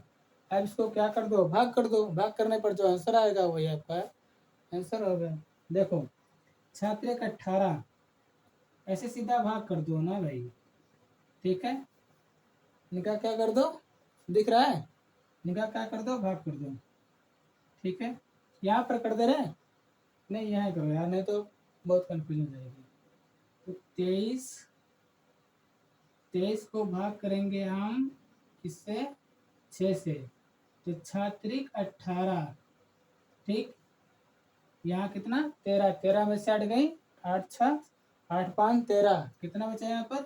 Speaker 1: अब इसको क्या कर दो, भाग कर दो, भाग करने पर जो आंसर आएगा वही आपका आंसर होगा। देखो 6 × 18, ऐसे सीधा भाग कर दो ना भाई। ठीक है, निकाह क्या कर दो, दिख रहा है, निकाह क्या कर दो, भाग कर दो। ठीक है, यहाँ पर कर दे रहे हैं, नहीं यहाँ करो यार, नहीं तो बहुत कंफ्यूजन हो जाएगी। तो 23 को भाग करेंगे हम इससे, 6 से, तो 6 × 18। ठीक, यहाँ कितना, 13, 13 में से 8 गई, 8 6 8 5 13, कितना बचा यहाँ पर,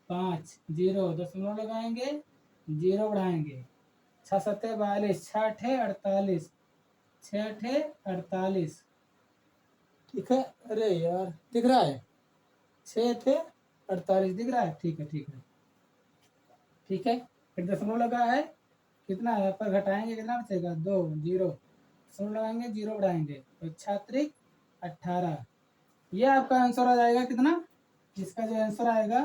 Speaker 1: 5, 0 दशमलव लगाएंगे, 0 बढ़ाएंगे, 6 7 42, 6 8 48, 6 8 48। ठीक है, अरे यार दिख रहा है, 6 8 48 दिख रहा है। ठीक है, ठीक है, ठीक है, फिर दशमलव लगा है, कितना है पर घटाएंगे, कितना बचेगा, 2 0 दशमलव लगाएंगे, 0 बढ़ाएंगे, तो 6 18। ये आपका आंसर आ जाएगा कितना, इसका जो आंसर आएगा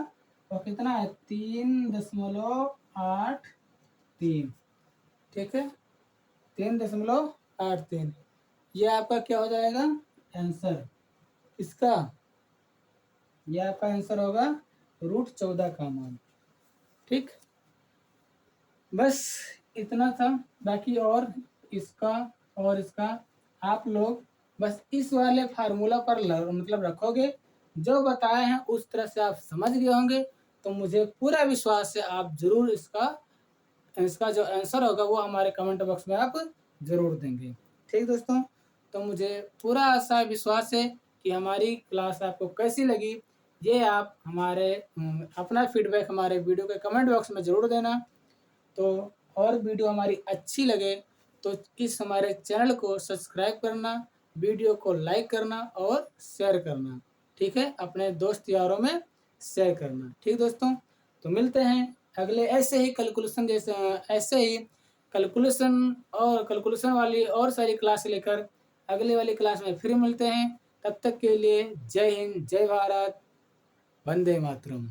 Speaker 1: वो कितना है, 3.83। ठीक है, 3.83, ये आपका क्या हो जाएगा आंसर इसका, ये आपका आंसर होगा √14 का मान। ठीक, बस इतना था, बाकी और इसका आप लोग बस इस वाले फार्मूला पर मतलब रखोगे, जो बताए हैं उस तरह से आप समझ गए होंगे, तो मुझे पूरा विश्वास है आप जरूर इसका जो आंसर होगा वो हमारे कमेंट बॉक्स में आप जरूर देंगे। ठीक दोस्तों, तो मुझे पूरा आशा विश्वास है कि हमारी क्लास आपको कैसी लगी, ये आप हमारे अपना फीडबैक हमारे वीडियो के कमेंट बॉक्स में ज़रूर देना। तो और वीडियो हमारी अच्छी लगे तो इस हमारे चैनल को सब्सक्राइब करना, वीडियो को लाइक करना और शेयर करना। ठीक है, अपने दोस्त यारों में शेयर करना। ठीक दोस्तों, तो मिलते हैं अगले ऐसे ही कैलकुलेशन वाली और सारी क्लास लेकर अगले वाली क्लास में फिर मिलते हैं। तब तक के लिए जय हिंद, जय भारत, वंदे मातरम।